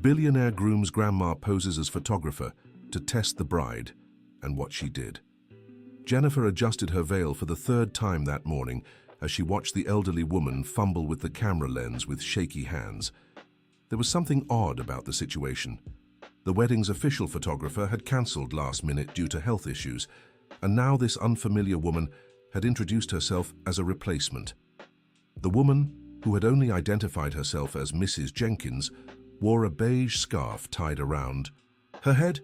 Billionaire groom's grandma poses as photographer to test the bride, and what she did. Jennifer adjusted her veil for the third time that morning as she watched the elderly woman fumble with the camera lens with shaky hands. There was something odd about the situation. The wedding's official photographer had cancelled last minute due to health issues, and now this unfamiliar woman had introduced herself as a replacement. The woman, who had only identified herself as Mrs. Jenkins, wore a beige scarf tied around her head,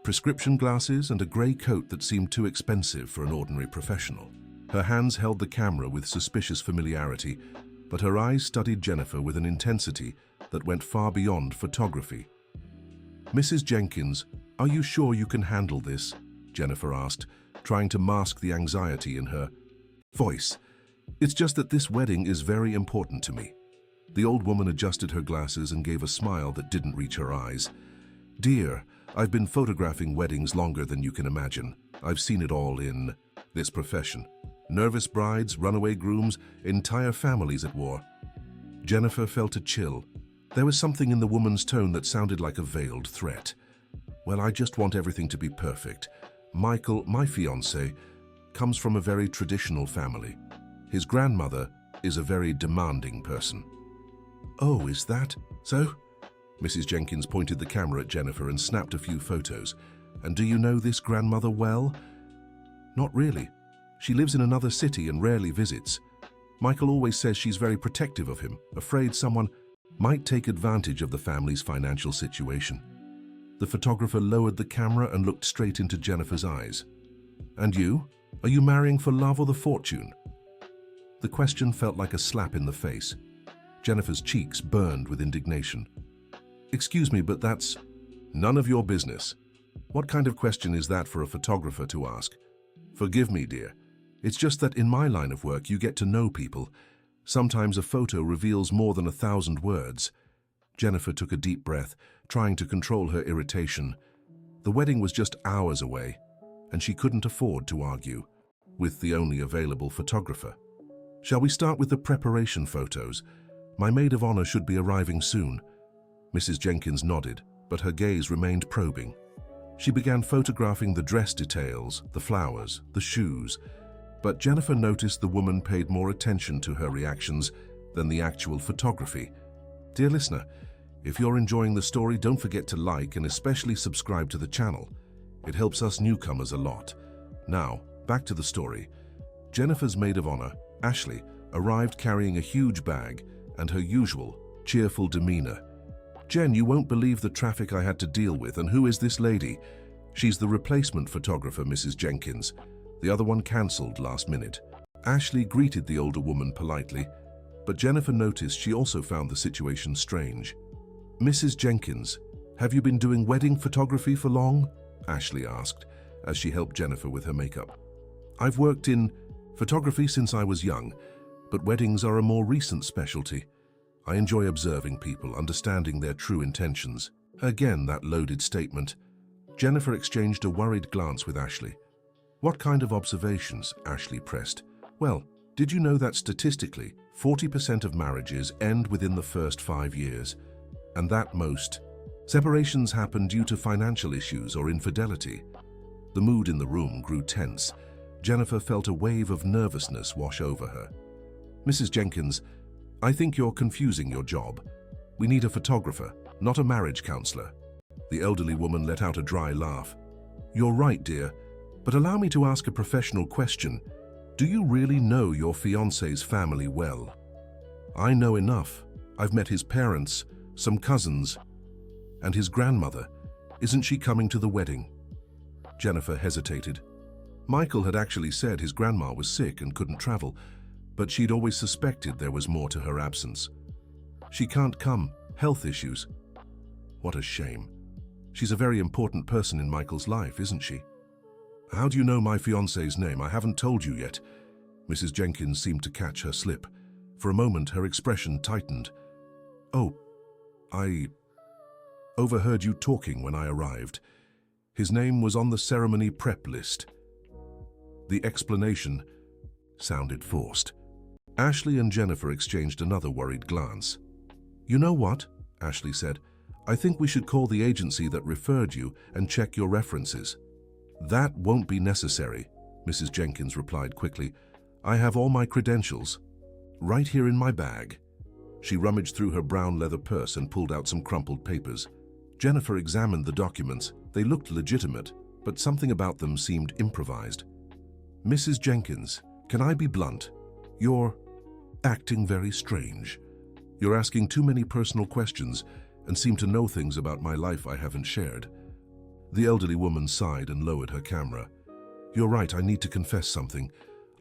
prescription glasses, and a grey coat that seemed too expensive for an ordinary professional. Her hands held the camera with suspicious familiarity, but her eyes studied Jennifer with an intensity that went far beyond photography. "Mrs. Jenkins, are you sure you can handle this?" Jennifer asked, trying to mask the anxiety in her voice. "It's just that this wedding is very important to me." The old woman adjusted her glasses and gave a smile that didn't reach her eyes. "Dear, I've been photographing weddings longer than you can imagine. I've seen it all in this profession. Nervous brides, runaway grooms, entire families at war." Jennifer felt a chill. There was something in the woman's tone that sounded like a veiled threat. "Well, I just want everything to be perfect. Michael, my fiancé, comes from a very traditional family. His grandmother is a very demanding person." "Oh, is that so?" Mrs. Jenkins pointed the camera at Jennifer and snapped a few photos. "And do you know this grandmother well?" "Not really. She lives in another city and rarely visits. Michael always says she's very protective of him, afraid someone might take advantage of the family's financial situation." The photographer lowered the camera and looked straight into Jennifer's eyes. "And you? Are you marrying for love or the fortune?" The question felt like a slap in the face. Jennifer's cheeks burned with indignation. "Excuse me, but that's none of your business. What kind of question is that for a photographer to ask? Forgive me, dear. It's just that in my line of work, you get to know people. Sometimes a photo reveals more than 1,000 words." Jennifer took a deep breath, trying to control her irritation. The wedding was just hours away, and she couldn't afford to argue with the only available photographer. "Shall we start with the preparation photos? My maid of honor should be arriving soon." Mrs. Jenkins nodded, but her gaze remained probing. She began photographing the dress details, the flowers, the shoes, but Jennifer noticed the woman paid more attention to her reactions than the actual photography. Dear listener, if you're enjoying the story, don't forget to like and especially subscribe to the channel. It helps us newcomers a lot. Now, back to the story. Jennifer's maid of honor, Ashley, arrived carrying a huge bag and her usual cheerful demeanor. "Jen, you won't believe the traffic I had to deal with, and who is this lady?" "She's the replacement photographer, Mrs. Jenkins. The other one cancelled last minute." Ashley greeted the older woman politely, but Jennifer noticed she also found the situation strange. "Mrs. Jenkins, have you been doing wedding photography for long?" Ashley asked, as she helped Jennifer with her makeup. "I've worked in photography since I was young, but weddings are a more recent specialty. I enjoy observing people, understanding their true intentions." Again, that loaded statement. Jennifer exchanged a worried glance with Ashley. "What kind of observations?" Ashley pressed. "Well, did you know that statistically, 40% of marriages end within the first 5 years? And that most separations happen due to financial issues or infidelity." The mood in the room grew tense. Jennifer felt a wave of nervousness wash over her. "Mrs. Jenkins, I think you're confusing your job. We need a photographer, not a marriage counselor." The elderly woman let out a dry laugh. "You're right, dear, but allow me to ask a professional question. Do you really know your fiancé's family well?" "I know enough. I've met his parents, some cousins, and his grandmother. Isn't she coming to the wedding?" Jennifer hesitated. Michael had actually said his grandma was sick and couldn't travel, but she'd always suspected there was more to her absence. "She can't come. Health issues." "What a shame. She's a very important person in Michael's life, isn't she?" "How do you know my fiancé's name? I haven't told you yet." Mrs. Jenkins seemed to catch her slip. For a moment, her expression tightened. "Oh, I overheard you talking when I arrived. His name was on the ceremony prep list." The explanation sounded forced. Ashley and Jennifer exchanged another worried glance. "You know what?" Ashley said. I think we should call the agency that referred you and check your references. That won't be necessary, Mrs. Jenkins replied quickly. I have all my credentials. Right here in my bag. She rummaged through her brown leather purse and pulled out some crumpled papers. Jennifer examined the documents. They looked legitimate, but something about them seemed improvised. Mrs. Jenkins, can I be blunt? You're acting very strange. You're asking too many personal questions and seem to know things about my life I haven't shared. The elderly woman sighed and lowered her camera. You're right, I need to confess something.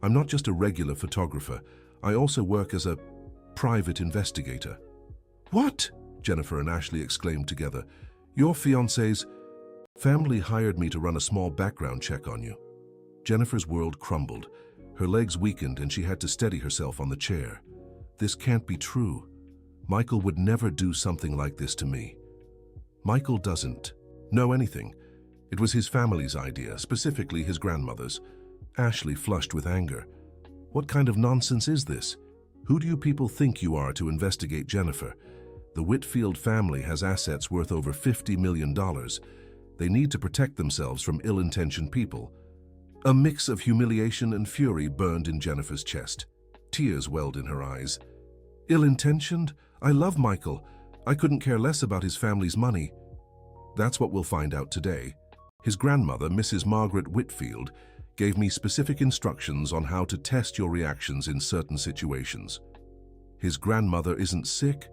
I'm not just a regular photographer. I also work as a private investigator. What? Jennifer and Ashley exclaimed together. Your fiancé's family hired me to run a small background check on you. Jennifer's world crumbled. Her legs weakened and she had to steady herself on the chair. This can't be true. Michael would never do something like this to me. Michael doesn't know anything. It was his family's idea, specifically his grandmother's. Ashley flushed with anger. What kind of nonsense is this? Who do you people think you are to investigate Jennifer? The Whitfield family has assets worth over $50 million. They need to protect themselves from ill-intentioned people. A mix of humiliation and fury burned in Jennifer's chest. Tears welled in her eyes. Ill-intentioned? I love Michael. I couldn't care less about his family's money. That's what we'll find out today. His grandmother, Mrs. Margaret Whitfield, gave me specific instructions on how to test your reactions in certain situations. His grandmother isn't sick?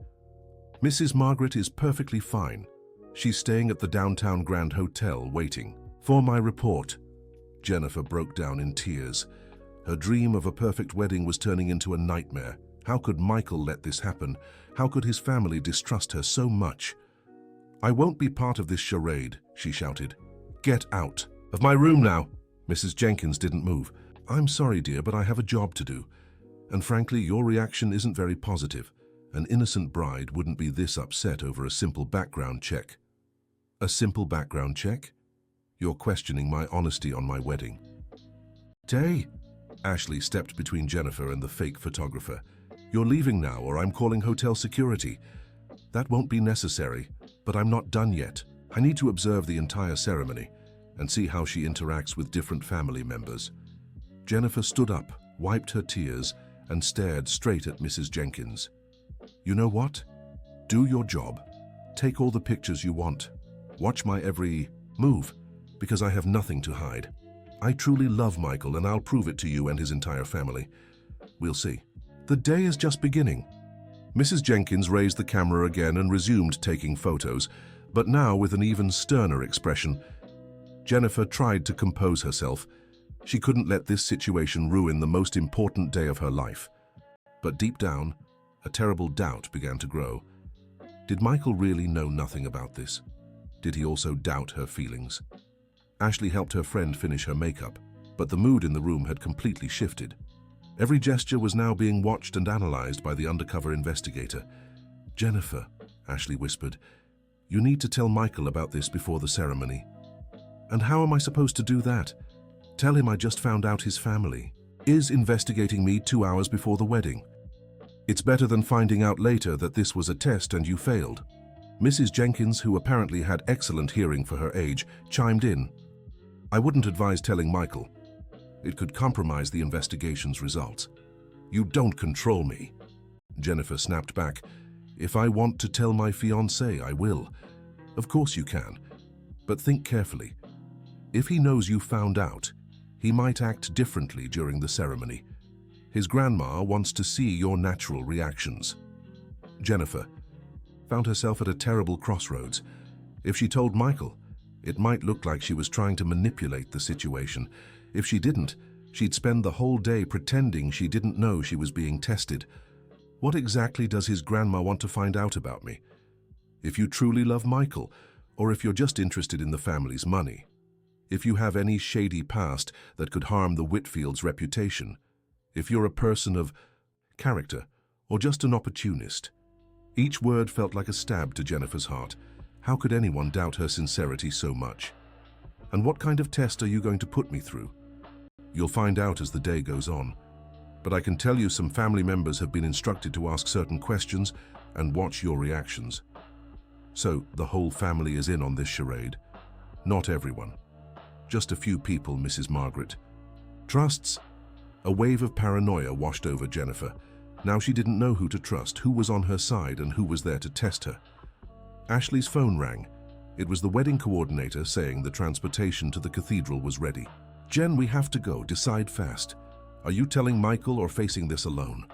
Mrs. Margaret is perfectly fine. She's staying at the downtown Grand Hotel waiting for my report. Jennifer broke down in tears. Her dream of a perfect wedding was turning into a nightmare. How could Michael let this happen? How could his family distrust her so much? I won't be part of this charade, she shouted. Get out of my room now. Mrs. Jenkins didn't move. I'm sorry, dear, but I have a job to do. And frankly, your reaction isn't very positive. An innocent bride wouldn't be this upset over a simple background check. A simple background check? You're questioning my honesty on my wedding. Tay! Ashley stepped between Jennifer and the fake photographer. You're leaving now or I'm calling hotel security. That won't be necessary, but I'm not done yet. I need to observe the entire ceremony and see how she interacts with different family members. Jennifer stood up, wiped her tears, and stared straight at Mrs. Jenkins. You know what? Do your job. Take all the pictures you want. Watch my every move, because I have nothing to hide. I truly love Michael, and I'll prove it to you and his entire family. We'll see. The day is just beginning. Mrs. Jenkins raised the camera again and resumed taking photos, but now with an even sterner expression. Jennifer tried to compose herself. She couldn't let this situation ruin the most important day of her life. But deep down, a terrible doubt began to grow. Did Michael really know nothing about this? Did he also doubt her feelings? Ashley helped her friend finish her makeup, but the mood in the room had completely shifted. Every gesture was now being watched and analyzed by the undercover investigator. Jennifer, Ashley whispered, you need to tell Michael about this before the ceremony. And how am I supposed to do that? Tell him I just found out his family is investigating me 2 hours before the wedding. It's better than finding out later that this was a test and you failed. Mrs. Jenkins, who apparently had excellent hearing for her age, chimed in. I wouldn't advise telling Michael. It could compromise the investigation's results. You don't control me. Jennifer snapped back. If I want to tell my fiancé, I will. Of course you can. But think carefully. If he knows you found out, he might act differently during the ceremony. His grandma wants to see your natural reactions. Jennifer found herself at a terrible crossroads. If she told Michael, it might look like she was trying to manipulate the situation. If she didn't, she'd spend the whole day pretending she didn't know she was being tested. What exactly does his grandma want to find out about me? If you truly love Michael, or if you're just interested in the family's money. If you have any shady past that could harm the Whitfield's reputation. If you're a person of character, or just an opportunist. Each word felt like a stab to Jennifer's heart. How could anyone doubt her sincerity so much? And what kind of test are you going to put me through? You'll find out as the day goes on. But I can tell you some family members have been instructed to ask certain questions and watch your reactions. So the whole family is in on this charade? Not everyone. Just a few people, Mrs. Margaret. Trusts? A wave of paranoia washed over Jennifer. Now she didn't know who to trust, who was on her side and who was there to test her. Ashley's phone rang. It was the wedding coordinator saying the transportation to the cathedral was ready. Jen, we have to go. Decide fast. Are you telling Michael or facing this alone?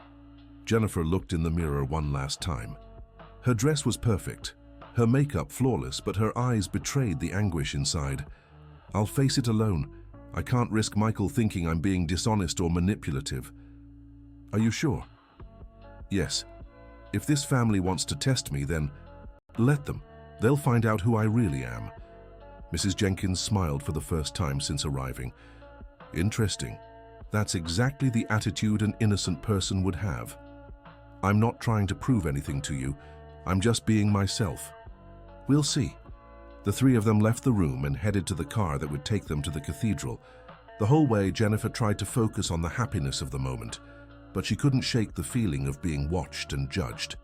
Jennifer looked in the mirror one last time. Her dress was perfect, her makeup flawless, but her eyes betrayed the anguish inside. I'll face it alone. I can't risk Michael thinking I'm being dishonest or manipulative. Are you sure? Yes. If this family wants to test me, then let them. They'll find out who I really am. Mrs. Jenkins smiled for the first time since arriving. Interesting. That's exactly the attitude an innocent person would have. I'm not trying to prove anything to you. I'm just being myself. We'll see. The three of them left the room and headed to the car that would take them to the cathedral. The whole way, Jennifer tried to focus on the happiness of the moment, but she couldn't shake the feeling of being watched and judged.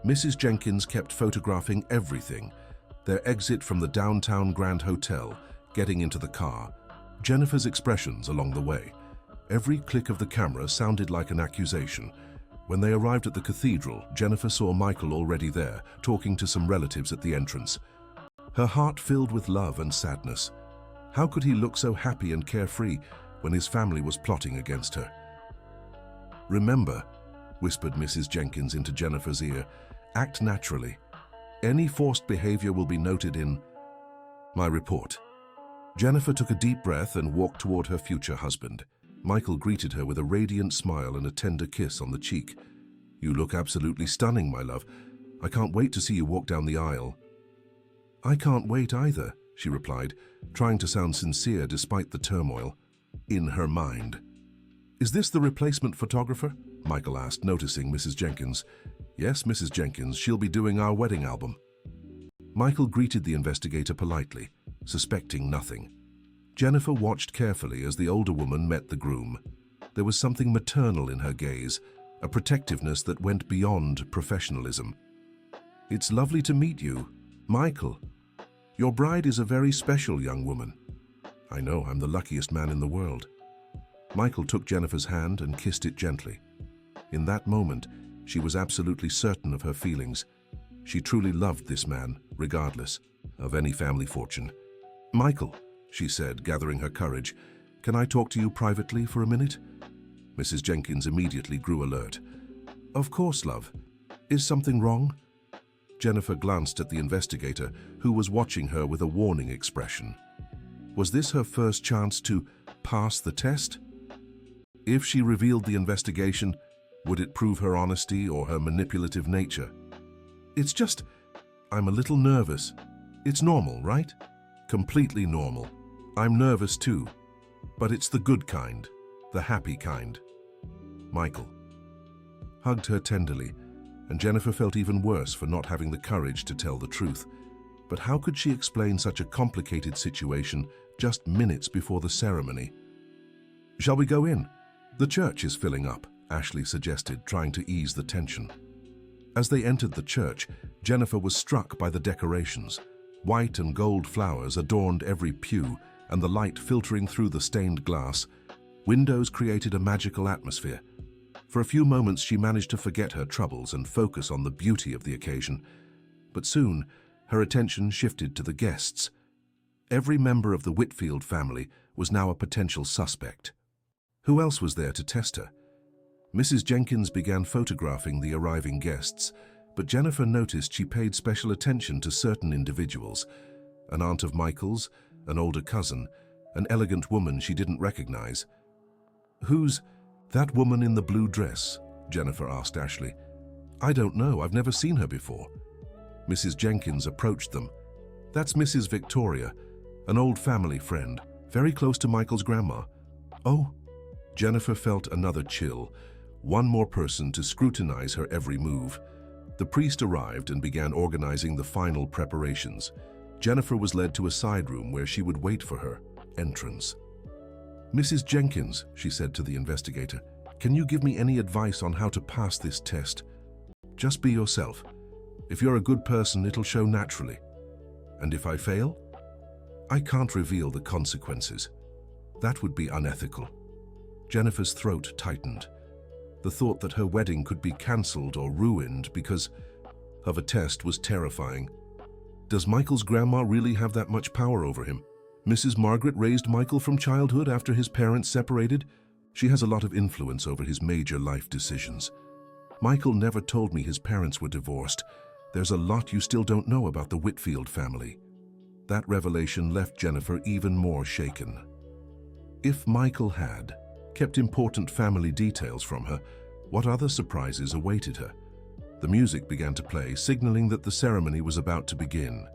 Mrs. Jenkins kept photographing everything: their exit from the downtown Grand Hotel, getting into the car, Jennifer's expressions along the way. Every click of the camera sounded like an accusation. When they arrived at the cathedral, Jennifer saw Michael already there, talking to some relatives at the entrance. Her heart filled with love and sadness. How could he look so happy and carefree when his family was plotting against her? Remember, whispered Mrs. Jenkins into Jennifer's ear, act naturally. Any forced behavior will be noted in my report. Jennifer took a deep breath and walked toward her future husband. Michael greeted her with a radiant smile and a tender kiss on the cheek. You look absolutely stunning, my love. I can't wait to see you walk down the aisle. I can't wait either, she replied, trying to sound sincere despite the turmoil in her mind. Is this the replacement photographer? Michael asked, noticing Mrs. Jenkins. Yes, Mrs. Jenkins, she'll be doing our wedding album. Michael greeted the investigator politely, suspecting nothing. Jennifer watched carefully as the older woman met the groom. There was something maternal in her gaze, a protectiveness that went beyond professionalism. It's lovely to meet you, Michael. Your bride is a very special young woman. I know, I'm the luckiest man in the world. Michael took Jennifer's hand and kissed it gently. In that moment, she was absolutely certain of her feelings. She truly loved this man, regardless of any family fortune. Michael, she said, gathering her courage, can I talk to you privately for a minute? Mrs. Jenkins immediately grew alert. Of course, love. Is something wrong? Jennifer glanced at the investigator, who was watching her with a warning expression. Was this her first chance to pass the test? If she revealed the investigation, would it prove her honesty or her manipulative nature? It's just, I'm a little nervous. It's normal, right? Completely normal. I'm nervous too, but it's the good kind, the happy kind. Michael hugged her tenderly, and Jennifer felt even worse for not having the courage to tell the truth. But how could she explain such a complicated situation just minutes before the ceremony? Shall we go in? The church is filling up, Ashley suggested, trying to ease the tension. As they entered the church, Jennifer was struck by the decorations. White and gold flowers adorned every pew, and the light filtering through the stained glass. Windows created a magical atmosphere. For a few moments she managed to forget her troubles and focus on the beauty of the occasion. But soon, her attention shifted to the guests. Every member of the Whitfield family was now a potential suspect. Who else was there to test her? Mrs. Jenkins began photographing the arriving guests, but Jennifer noticed she paid special attention to certain individuals. An aunt of Michael's, an older cousin, an elegant woman she didn't recognize. Who's that woman in the blue dress? Jennifer asked Ashley. I don't know, I've never seen her before. Mrs. Jenkins approached them. That's Mrs. Victoria, an old family friend, very close to Michael's grandma. Oh, Jennifer felt another chill, one more person to scrutinize her every move. The priest arrived and began organizing the final preparations. Jennifer was led to a side room where she would wait for her entrance. Mrs. Jenkins, she said to the investigator, can you give me any advice on how to pass this test? Just be yourself. If you're a good person, it'll show naturally. And if I fail? I can't reveal the consequences. That would be unethical. Jennifer's throat tightened. The thought that her wedding could be cancelled or ruined because of a test was terrifying. Does Michael's grandma really have that much power over him? Mrs. Margaret raised Michael from childhood after his parents separated. She has a lot of influence over his major life decisions. Michael never told me his parents were divorced. There's a lot you still don't know about the Whitfield family. That revelation left Jennifer even more shaken. If Michael had kept important family details from her, what other surprises awaited her? The music began to play, signaling that the ceremony was about to begin.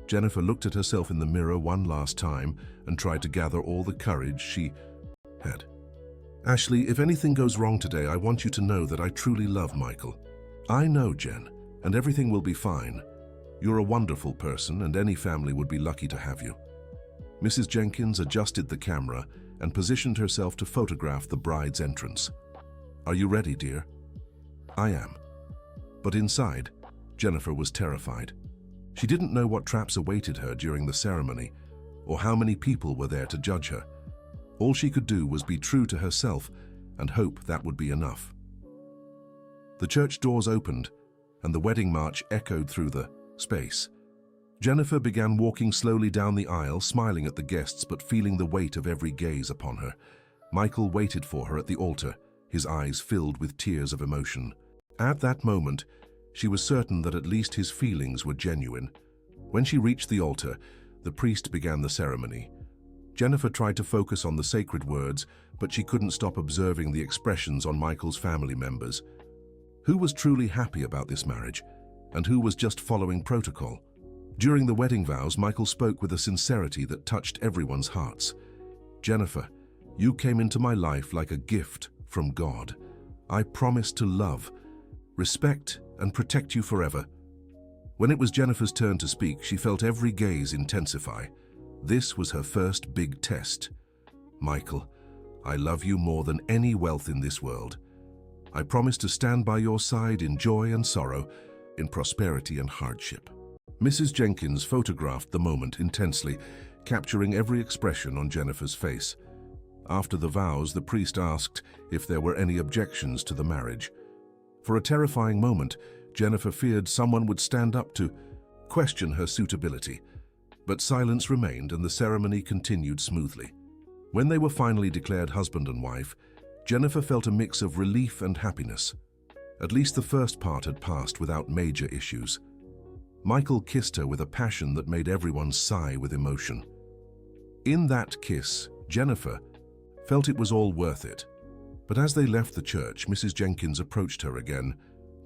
Jennifer looked at herself in the mirror one last time and tried to gather all the courage she had. Ashley, if anything goes wrong today, I want you to know that I truly love Michael. I know, Jen, and everything will be fine. You're a wonderful person, and any family would be lucky to have you. Mrs. Jenkins adjusted the camera and positioned herself to photograph the bride's entrance. Are you ready, dear? I am. But inside, Jennifer was terrified. She didn't know what traps awaited her during the ceremony, or how many people were there to judge her. All she could do was be true to herself and hope that would be enough. The church doors opened, and the wedding march echoed through the space. Jennifer began walking slowly down the aisle, smiling at the guests but feeling the weight of every gaze upon her. Michael waited for her at the altar, his eyes filled with tears of emotion. At that moment, she was certain that at least his feelings were genuine. When she reached the altar, the priest began the ceremony. Jennifer tried to focus on the sacred words, but she couldn't stop observing the expressions on Michael's family members. Who was truly happy about this marriage, and who was just following protocol? During the wedding vows, Michael spoke with a sincerity that touched everyone's hearts. Jennifer, you came into my life like a gift from God. I promise to love, respect, and protect you forever. When it was Jennifer's turn to speak, she felt every gaze intensify. This was her first big test. Michael, I love you more than any wealth in this world. I promise to stand by your side in joy and sorrow, in prosperity and hardship. Mrs. Jenkins photographed the moment intensely, capturing every expression on Jennifer's face. After the vows, the priest asked if there were any objections to the marriage. For a terrifying moment, Jennifer feared someone would stand up to question her suitability. But silence remained and the ceremony continued smoothly. When they were finally declared husband and wife, Jennifer felt a mix of relief and happiness. At least the first part had passed without major issues. Michael kissed her with a passion that made everyone sigh with emotion. In that kiss, Jennifer felt it was all worth it. But as they left the church, Mrs. Jenkins approached her again.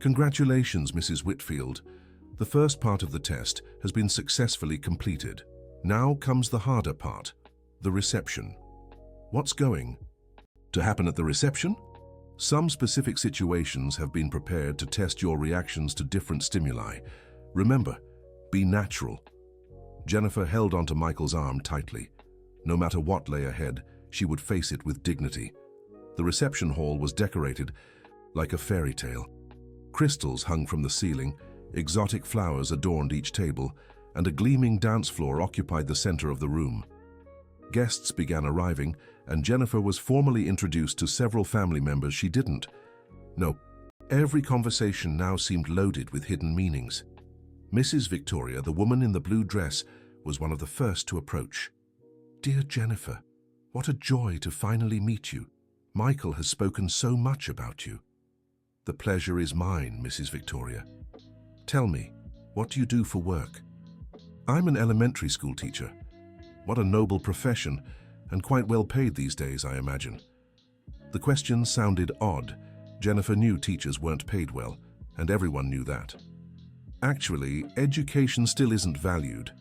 Congratulations, Mrs. Whitfield. The first part of the test has been successfully completed. Now comes the harder part, the reception. What's going to happen at the reception? Some specific situations have been prepared to test your reactions to different stimuli. Remember, be natural. Jennifer held onto Michael's arm tightly. No matter what lay ahead, she would face it with dignity. The reception hall was decorated like a fairy tale. Crystals hung from the ceiling, exotic flowers adorned each table, and a gleaming dance floor occupied the center of the room. Guests began arriving, and Jennifer was formally introduced to several family members she didn't. No, every conversation now seemed loaded with hidden meanings. Mrs. Victoria, the woman in the blue dress, was one of the first to approach. Dear Jennifer, what a joy to finally meet you. Michael has spoken so much about you. The pleasure is mine, Mrs. Victoria. Tell me, what do you do for work? I'm an elementary school teacher. What a noble profession, and quite well paid these days, I imagine. The question sounded odd. Jennifer knew teachers weren't paid well, and everyone knew that. Actually, education still isn't valued,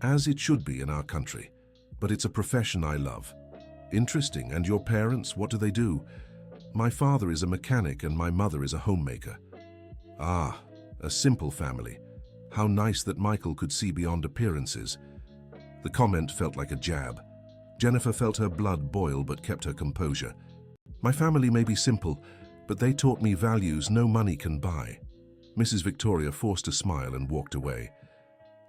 as it should be in our country, but it's a profession I love. Interesting, and your parents, what do they do? My father is a mechanic and my mother is a homemaker. Ah, a simple family. How nice that Michael could see beyond appearances. The comment felt like a jab. Jennifer felt her blood boil but kept her composure. My family may be simple, but they taught me values no money can buy. Mrs. Victoria forced a smile and walked away.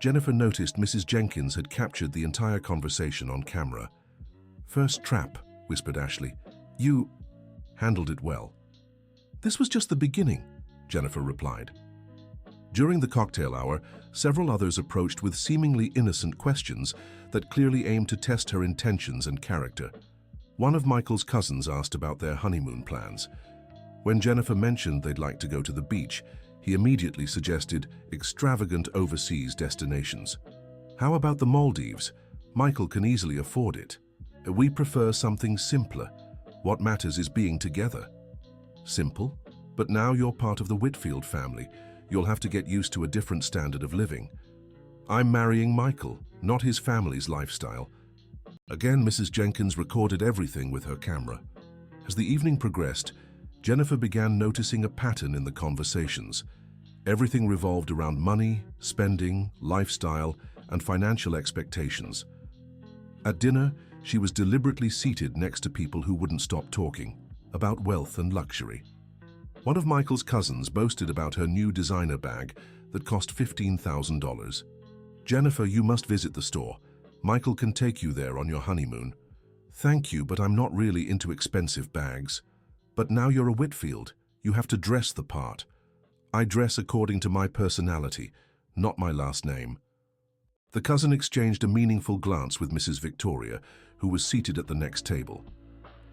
Jennifer noticed Mrs. Jenkins had captured the entire conversation on camera. "First trap," whispered Ashley. "You handled it well." "This was just the beginning," Jennifer replied. During the cocktail hour, several others approached with seemingly innocent questions that clearly aimed to test her intentions and character. One of Michael's cousins asked about their honeymoon plans. When Jennifer mentioned they'd like to go to the beach, he immediately suggested extravagant overseas destinations. "How about the Maldives? Michael can easily afford it." "We prefer something simpler. What matters is being together." "Simple? But now you're part of the Whitfield family. You'll have to get used to a different standard of living." "I'm marrying Michael, not his family's lifestyle." Again, Mrs. Jenkins recorded everything with her camera. As the evening progressed, Jennifer began noticing a pattern in the conversations. Everything revolved around money, spending, lifestyle, and financial expectations. At dinner, she was deliberately seated next to people who wouldn't stop talking about wealth and luxury. One of Michael's cousins boasted about her new designer bag that cost $15,000. "Jennifer, you must visit the store. Michael can take you there on your honeymoon." "Thank you, but I'm not really into expensive bags." "But now you're a Whitfield. You have to dress the part." "I dress according to my personality, not my last name." The cousin exchanged a meaningful glance with Mrs. Victoria, who was seated at the next table.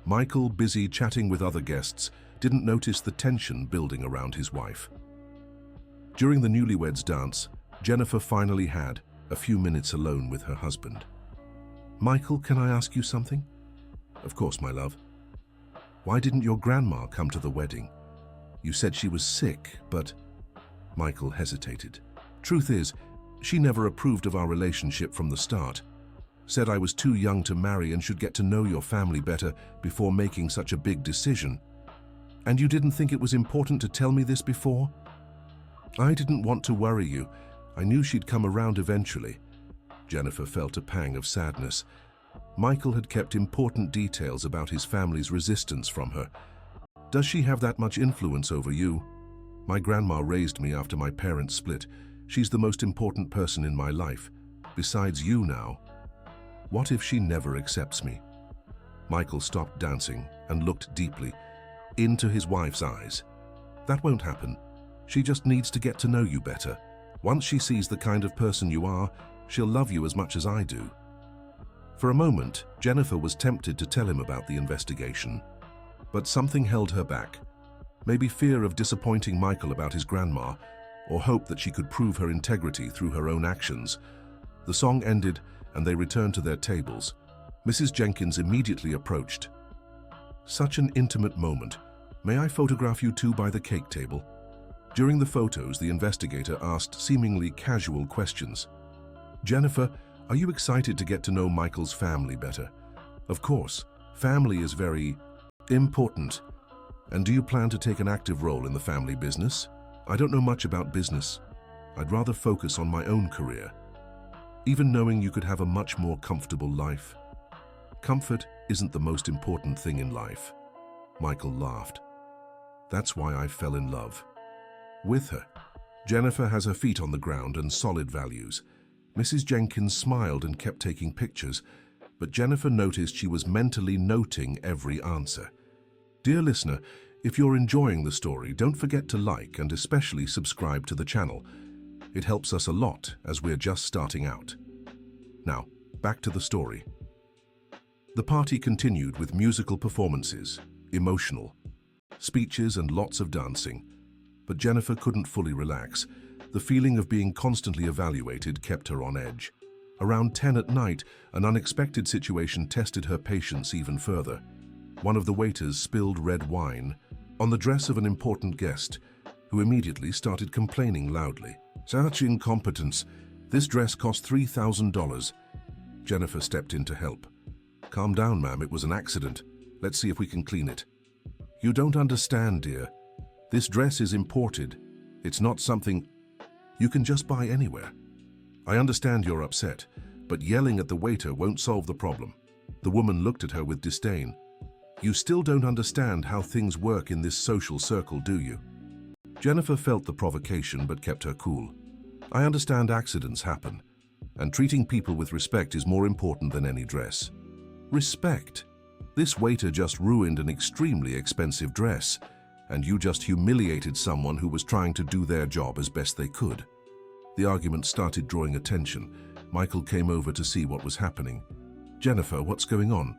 Michael, busy chatting with other guests, didn't notice the tension building around his wife. During the newlyweds' dance, Jennifer finally had a few minutes alone with her husband. "Michael, can I ask you something?" "Of course, my love." "Why didn't your grandma come to the wedding? You said she was sick, but—" Michael hesitated. "Truth is, she never approved of our relationship from the start. Said I was too young to marry and should get to know your family better before making such a big decision." "And you didn't think it was important to tell me this before?" "I didn't want to worry you. I knew she'd come around eventually." Jennifer felt a pang of sadness. Michael had kept important details about his family's resistance from her. "Does she have that much influence over you?" "My grandma raised me after my parents split. She's the most important person in my life. Besides you now." "What if she never accepts me?" Michael stopped dancing and looked deeply into his wife's eyes. "That won't happen. She just needs to get to know you better. Once she sees the kind of person you are, she'll love you as much as I do." For a moment, Jennifer was tempted to tell him about the investigation, but something held her back. Maybe fear of disappointing Michael about his grandma, or hope that she could prove her integrity through her own actions. The song ended, and they returned to their tables. Mrs. Jenkins immediately approached. "Such an intimate moment. May I photograph you two by the cake table?" During the photos, the investigator asked seemingly casual questions. "Jennifer, are you excited to get to know Michael's family better?" "Of course. Family is very important." "And do you plan to take an active role in the family business?" "I don't know much about business. I'd rather focus on my own career." "Even knowing you could have a much more comfortable life?" "Comfort isn't the most important thing in life." Michael laughed. "That's why I fell in love with her. Jennifer has her feet on the ground and solid values." Mrs. Jenkins smiled and kept taking pictures, but Jennifer noticed she was mentally noting every answer. Dear listener, if you're enjoying the story, don't forget to like and especially subscribe to the channel. It helps us a lot as we're just starting out. Now, back to the story. The party continued with musical performances, emotional speeches and lots of dancing. But Jennifer couldn't fully relax. The feeling of being constantly evaluated kept her on edge. Around 10 at night, an unexpected situation tested her patience even further. One of the waiters spilled red wine on the dress of an important guest, who immediately started complaining loudly. "Such incompetence! This dress cost $3,000. Jennifer stepped in to help. "Calm down, ma'am. It was an accident. Let's see if we can clean it." "You don't understand, dear. This dress is imported. It's not something you can just buy anywhere." "I understand you're upset, but yelling at the waiter won't solve the problem." The woman looked at her with disdain. "You still don't understand how things work in this social circle, do you?" Jennifer felt the provocation but kept her cool. I understand accidents happen, and treating people with respect is more important than any dress. Respect? This waiter just ruined an extremely expensive dress, and you just humiliated someone who was trying to do their job as best they could. The argument started drawing attention. Michael came over to see what was happening. Jennifer, what's going on?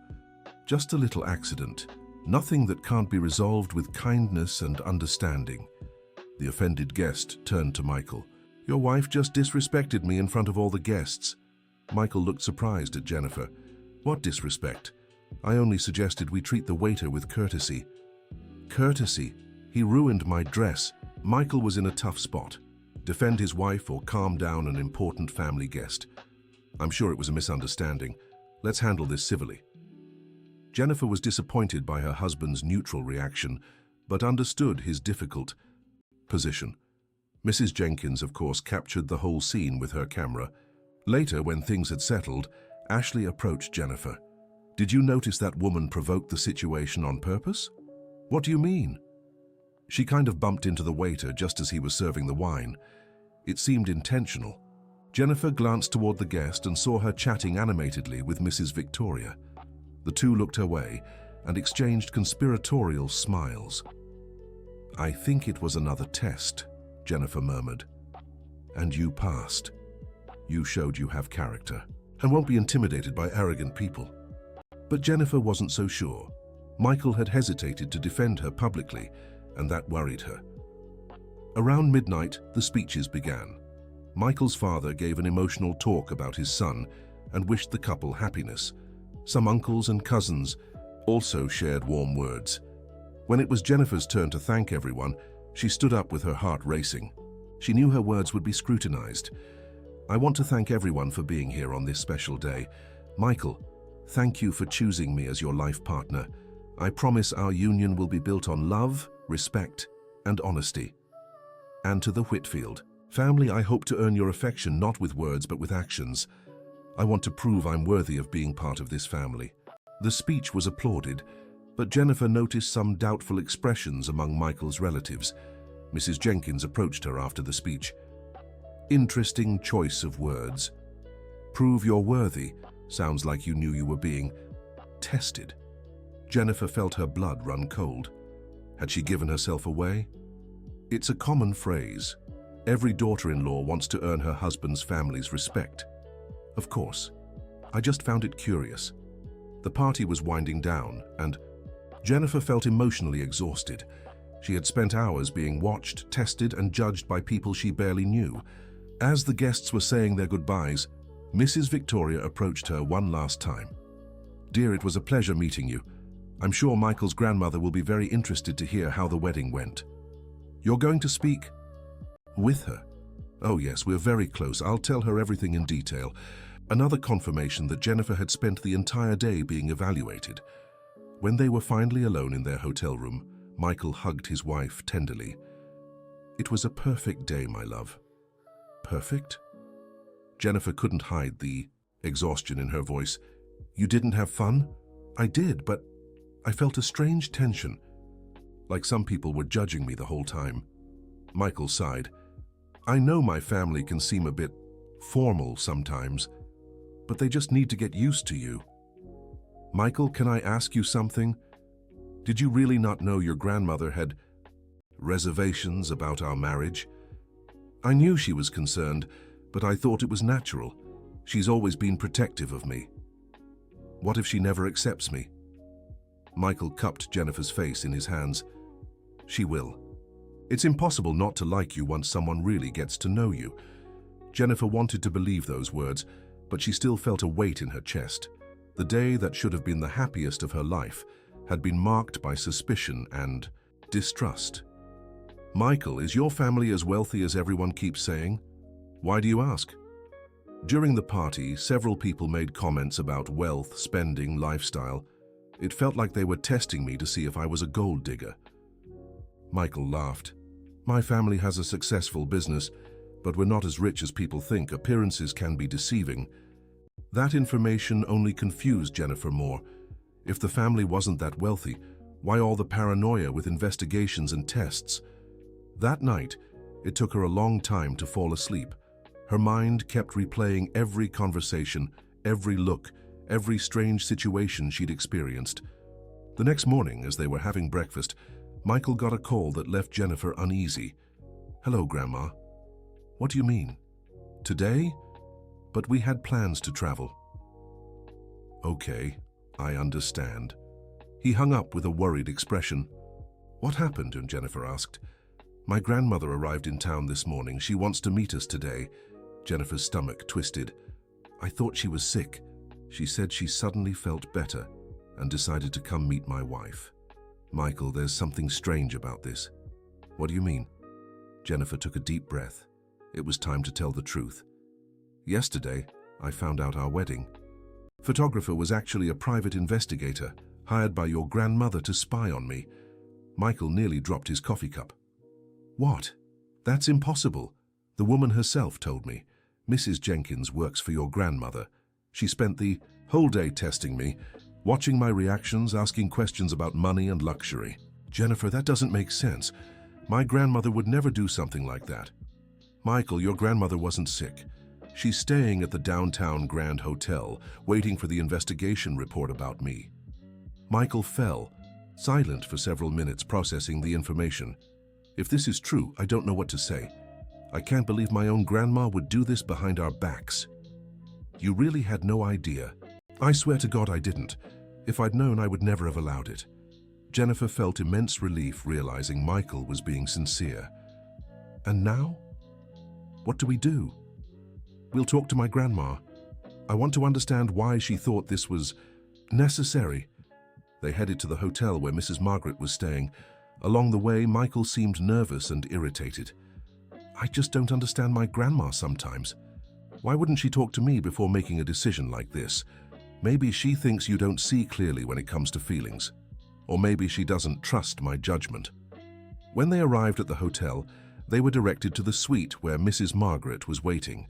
Just a little accident. Nothing that can't be resolved with kindness and understanding. The offended guest turned to Michael. Your wife just disrespected me in front of all the guests. Michael looked surprised at Jennifer. What disrespect? I only suggested we treat the waiter with courtesy. Courtesy? He ruined my dress. Michael was in a tough spot. Defend his wife or calm down an important family guest. I'm sure it was a misunderstanding. Let's handle this civilly. Jennifer was disappointed by her husband's neutral reaction, but understood his difficult position. Mrs. Jenkins, of course, captured the whole scene with her camera. Later, when things had settled, Ashley approached Jennifer. Did you notice that woman provoked the situation on purpose? What do you mean? She kind of bumped into the waiter just as he was serving the wine. It seemed intentional. Jennifer glanced toward the guest and saw her chatting animatedly with Mrs. Victoria. The two looked her way and exchanged conspiratorial smiles. I think it was another test, Jennifer murmured. And you passed. You showed you have character and won't be intimidated by arrogant people. But Jennifer wasn't so sure. Michael had hesitated to defend her publicly, and that worried her. Around midnight, the speeches began. Michael's father gave an emotional talk about his son and wished the couple happiness. Some uncles and cousins also shared warm words. When it was Jennifer's turn to thank everyone, she stood up with her heart racing. She knew her words would be scrutinized. I want to thank everyone for being here on this special day. Michael, thank you for choosing me as your life partner. I promise our union will be built on love, respect, and honesty. And to the Whitfield family, I hope to earn your affection not with words but with actions. I want to prove I'm worthy of being part of this family. The speech was applauded, but Jennifer noticed some doubtful expressions among Michael's relatives. Mrs. Jenkins approached her after the speech. Interesting choice of words. Prove you're worthy sounds like you knew you were being tested. Jennifer felt her blood run cold. Had she given herself away? It's a common phrase. Every daughter-in-law wants to earn her husband's family's respect. Of course. I just found it curious. The party was winding down, and Jennifer felt emotionally exhausted. She had spent hours being watched, tested, and judged by people she barely knew. As the guests were saying their goodbyes, Mrs. Victoria approached her one last time. Dear, it was a pleasure meeting you. I'm sure Michael's grandmother will be very interested to hear how the wedding went. You're going to speak with her? Oh yes, we're very close. I'll tell her everything in detail. Another confirmation that Jennifer had spent the entire day being evaluated. When they were finally alone in their hotel room, Michael hugged his wife tenderly. It was a perfect day, my love. Perfect? Jennifer couldn't hide the exhaustion in her voice. You didn't have fun? I did, but I felt a strange tension, like some people were judging me the whole time. Michael sighed. I know my family can seem a bit formal sometimes, but they just need to get used to you. Michael, can I ask you something? Did you really not know your grandmother had reservations about our marriage? I knew she was concerned, but I thought it was natural. She's always been protective of me. What if she never accepts me? Michael cupped Jennifer's face in his hands. She will. It's impossible not to like you once someone really gets to know you. Jennifer wanted to believe those words, but she still felt a weight in her chest. The day that should have been the happiest of her life had been marked by suspicion and distrust. Michael, is your family as wealthy as everyone keeps saying? Why do you ask? During the party, several people made comments about wealth, spending, lifestyle. It felt like they were testing me to see if I was a gold digger. Michael laughed. My family has a successful business, but we're not as rich as people think. Appearances can be deceiving. That information only confused Jennifer more. If the family wasn't that wealthy, why all the paranoia with investigations and tests? That night, it took her a long time to fall asleep. Her mind kept replaying every conversation, every look, every strange situation she'd experienced. The next morning, as they were having breakfast, Michael got a call that left Jennifer uneasy. "Hello, Grandma." "What do you mean? Today? But we had plans to travel." "Okay, I understand." He hung up with a worried expression. "What happened?" Jennifer asked. "My grandmother arrived in town this morning. She wants to meet us today." Jennifer's stomach twisted. "I thought she was sick. She said she suddenly felt better and decided to come meet my wife." "Michael, there's something strange about this." "What do you mean?" Jennifer took a deep breath. It was time to tell the truth. "Yesterday, I found out our wedding. Photographer was actually a private investigator hired by your grandmother to spy on me." Michael nearly dropped his coffee cup. "What? That's impossible. The woman herself told me. Mrs. Jenkins works for your grandmother. She spent the whole day testing me, watching my reactions, asking questions about money and luxury." "Jennifer, that doesn't make sense. My grandmother would never do something like that." "Michael, your grandmother wasn't sick. She's staying at the downtown Grand Hotel, waiting for the investigation report about me." Michael fell, silent for several minutes, processing the information. "If this is true, I don't know what to say. I can't believe my own grandma would do this behind our backs." "You really had no idea?" "I swear to God I didn't. If I'd known, I would never have allowed it." Jennifer felt immense relief realizing Michael was being sincere. "And now? What do we do?" "We'll talk to my grandma. I want to understand why she thought this was necessary." They headed to the hotel where Mrs. Margaret was staying. Along the way, Michael seemed nervous and irritated. "I just don't understand my grandma sometimes. Why wouldn't she talk to me before making a decision like this? Maybe she thinks you don't see clearly when it comes to feelings. Or maybe she doesn't trust my judgment." When they arrived at the hotel, they were directed to the suite where Mrs. Margaret was waiting.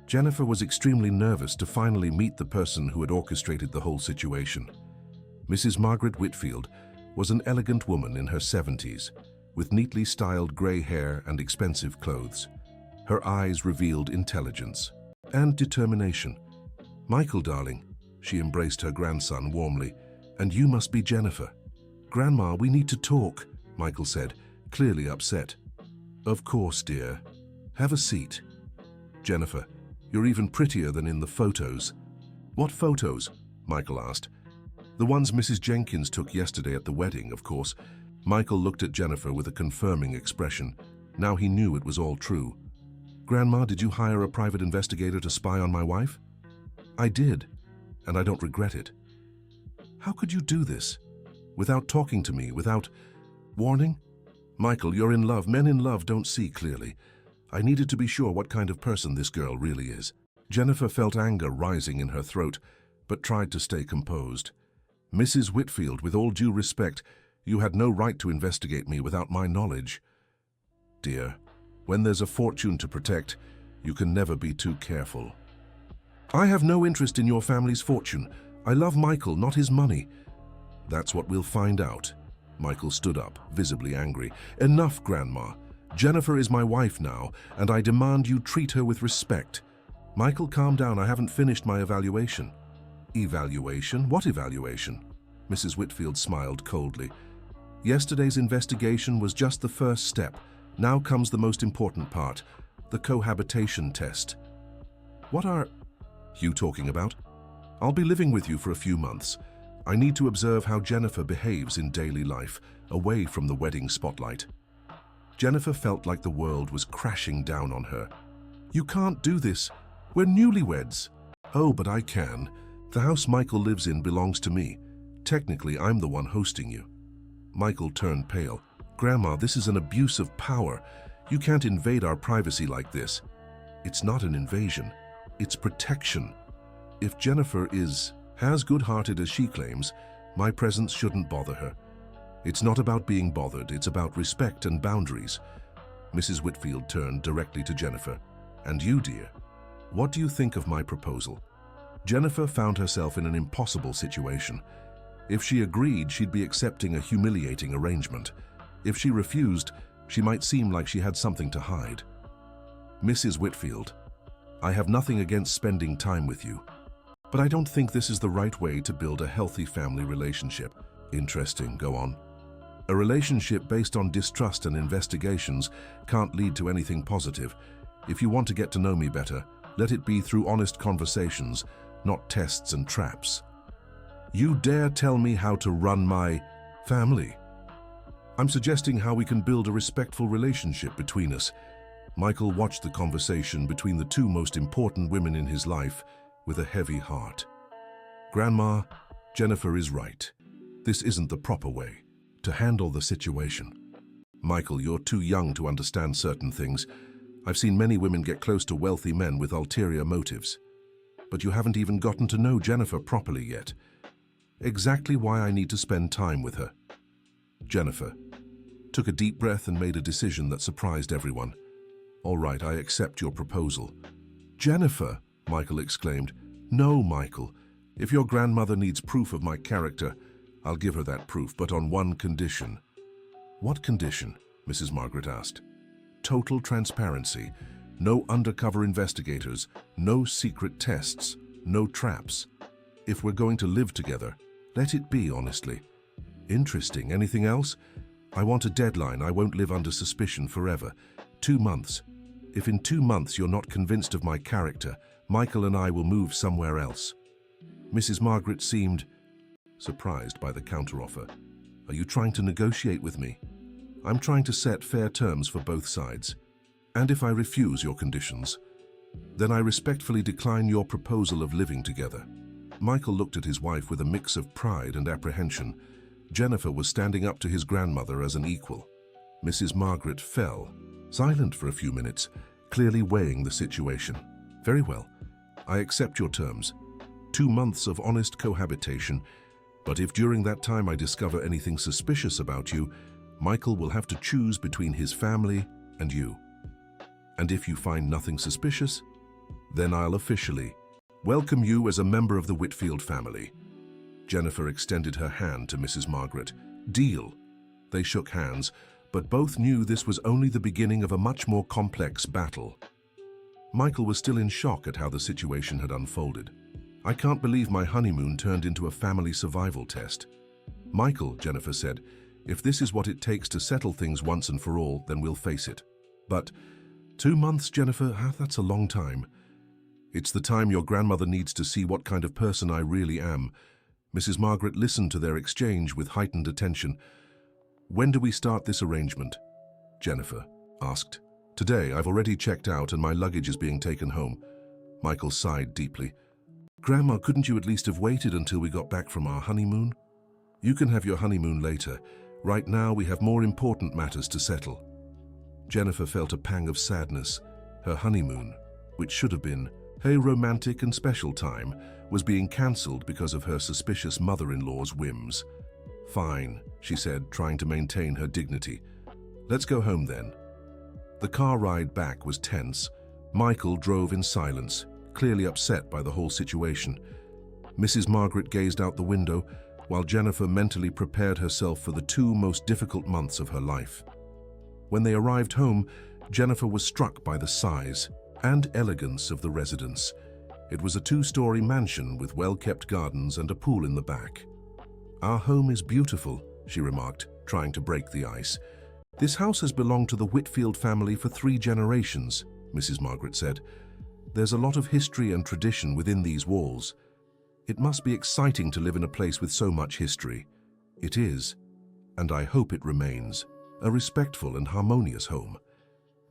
Jennifer was extremely nervous to finally meet the person who had orchestrated the whole situation. Mrs. Margaret Whitfield was an elegant woman in her 70s, with neatly styled grey hair and expensive clothes. Her eyes revealed intelligence and determination. "Michael, darling," she embraced her grandson warmly, "and you must be Jennifer." "Grandma, we need to talk," Michael said, clearly upset. "Of course, dear. Have a seat." "Jennifer, you're even prettier than in the photos." "What photos?" Michael asked. "The ones Mrs. Jenkins took yesterday at the wedding, of course." Michael looked at Jennifer with a confirming expression. Now he knew it was all true. "Grandma, did you hire a private investigator to spy on my wife?" "I did, and I don't regret it." "How could you do this? Without talking to me, without warning?" "Michael, you're in love. Men in love don't see clearly. I needed to be sure what kind of person this girl really is." Jennifer felt anger rising in her throat, but tried to stay composed. "Mrs. Whitfield, with all due respect, you had no right to investigate me without my knowledge." "Dear, when there's a fortune to protect, you can never be too careful." "I have no interest in your family's fortune. I love Michael, not his money." "That's what we'll find out." Michael stood up, visibly angry. "Enough, Grandma. Jennifer is my wife now, and I demand you treat her with respect." "Michael, calm down. I haven't finished my evaluation." "Evaluation? What evaluation?" Mrs. Whitfield smiled coldly. "Yesterday's investigation was just the first step. Now comes the most important part, the cohabitation test." "What are you talking about?" "I'll be living with you for a few months. I need to observe how Jennifer behaves in daily life, away from the wedding spotlight." Jennifer felt like the world was crashing down on her. "You can't do this. We're newlyweds." "Oh, but I can. The house Michael lives in belongs to me. Technically, I'm the one hosting you." Michael turned pale. "Grandma, this is an abuse of power. You can't invade our privacy like this." "It's not an invasion. It's protection. If Jennifer is as good-hearted as she claims, my presence shouldn't bother her. It's not about being bothered. It's about respect and boundaries." Mrs. Whitfield turned directly to Jennifer. "And you, dear, what do you think of my proposal?" Jennifer found herself in an impossible situation. If she agreed, she'd be accepting a humiliating arrangement. If she refused, She might seem like she had something to hide. Mrs. Whitfield, I have nothing against spending time with you, but I don't think this is the right way to build a healthy family relationship. Interesting, go on. A relationship based on distrust and investigations can't lead to anything positive. If you want to get to know me better, let it be through honest conversations, not tests and traps. You dare tell me how to run my family? I'm suggesting how we can build a respectful relationship between us. Michael watched the conversation between the two most important women in his life with a heavy heart. Grandma, Jennifer is right. This isn't the proper way to handle the situation. Michael, you're too young to understand certain things. I've seen many women get close to wealthy men with ulterior motives. But you haven't even gotten to know Jennifer properly yet. Exactly why I need to spend time with her. Jennifer took a deep breath and made a decision that surprised everyone. All right, I accept your proposal. Jennifer, Michael exclaimed. No, Michael. If your grandmother needs proof of my character, I'll give her that proof, but on one condition. What condition? Mrs. Margaret asked. Total transparency. No undercover investigators, no secret tests, no traps. If we're going to live together, let it be honestly. Interesting. Anything else? I want a deadline. I won't live under suspicion forever. 2 months. If in 2 months you're not convinced of my character, Michael and I will move somewhere else. Mrs. Margaret seemed surprised by the counteroffer. Are you trying to negotiate with me? I'm trying to set fair terms for both sides. And if I refuse your conditions, then I respectfully decline your proposal of living together. Michael looked at his wife with a mix of pride and apprehension. Jennifer was standing up to his grandmother as an equal. Mrs. Margaret fell, silent for a few minutes, clearly weighing the situation. Very well, I accept your terms. 2 months of honest cohabitation, but if during that time I discover anything suspicious about you, Michael will have to choose between his family and you. And if you find nothing suspicious, then I'll officially welcome you as a member of the Whitfield family. Jennifer extended her hand to Mrs. Margaret. Deal. They shook hands, but both knew this was only the beginning of a much more complex battle. Michael was still in shock at how the situation had unfolded. I can't believe my honeymoon turned into a family survival test. Michael, Jennifer said, if this is what it takes to settle things once and for all, then we'll face it. But 2 months, Jennifer, that's a long time. It's the time your grandmother needs to see what kind of person I really am. Mrs. Margaret listened to their exchange with heightened attention. When do we start this arrangement? Jennifer asked. Today, I've already checked out and my luggage is being taken home. Michael sighed deeply. Grandma, couldn't you at least have waited until we got back from our honeymoon? You can have your honeymoon later. Right now, we have more important matters to settle. Jennifer felt a pang of sadness. Her honeymoon, which should have been a romantic and special time, was being cancelled because of her suspicious mother-in-law's whims. Fine, she said, trying to maintain her dignity. Let's go home then. The car ride back was tense. Michael drove in silence, clearly upset by the whole situation. Mrs. Margaret gazed out the window, while Jennifer mentally prepared herself for the 2 most difficult months of her life. When they arrived home, Jennifer was struck by the size and elegance of the residence. It was a 2-story mansion with well-kept gardens and a pool in the back. Our home is beautiful, she remarked, trying to break the ice. This house has belonged to the Whitfield family for 3 generations, Mrs. Margaret said. There's a lot of history and tradition within these walls. It must be exciting to live in a place with so much history. It is, and I hope it remains, a respectful and harmonious home.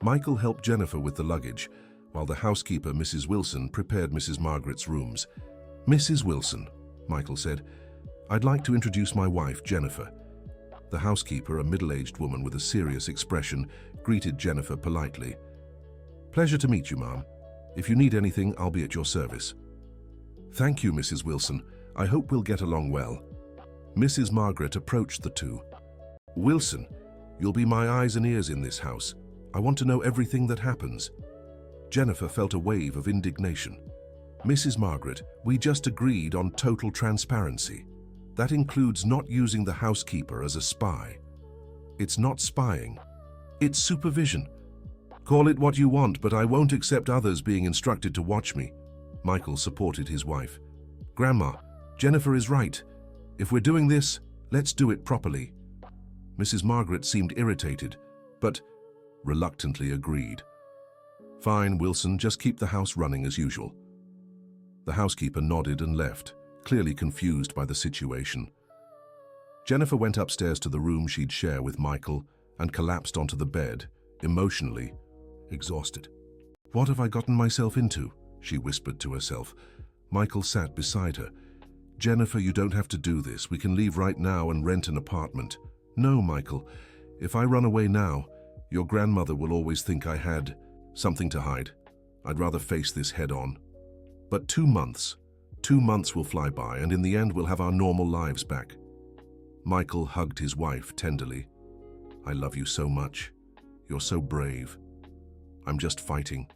Michael helped Jennifer with the luggage, while the housekeeper, Mrs. Wilson, prepared Mrs. Margaret's rooms. Mrs. Wilson, Michael said, I'd like to introduce my wife, Jennifer. The housekeeper, a middle-aged woman with a serious expression, greeted Jennifer politely. Pleasure to meet you, ma'am. If you need anything, I'll be at your service. Thank you, Mrs. Wilson. I hope we'll get along well. Mrs. Margaret approached the two. Wilson, you'll be my eyes and ears in this house. I want to know everything that happens. Jennifer felt a wave of indignation. Mrs. Margaret, we just agreed on total transparency. That includes not using the housekeeper as a spy. It's not spying. It's supervision. Call it what you want, but I won't accept others being instructed to watch me. Michael supported his wife. Grandma, Jennifer is right. If we're doing this, let's do it properly. Mrs. Margaret seemed irritated, but reluctantly agreed. Fine, Wilson, just keep the house running as usual. The housekeeper nodded and left, clearly confused by the situation. Jennifer went upstairs to the room she'd share with Michael and collapsed onto the bed, emotionally exhausted. What have I gotten myself into? She whispered to herself. Michael sat beside her. Jennifer, you don't have to do this. We can leave right now and rent an apartment. No, Michael. If I run away now, your grandmother will always think I had something to hide. I'd rather face this head on. But 2 months will fly by, and in the end we'll have our normal lives back. Michael hugged his wife tenderly. I love you so much. You're so brave. I'm just fighting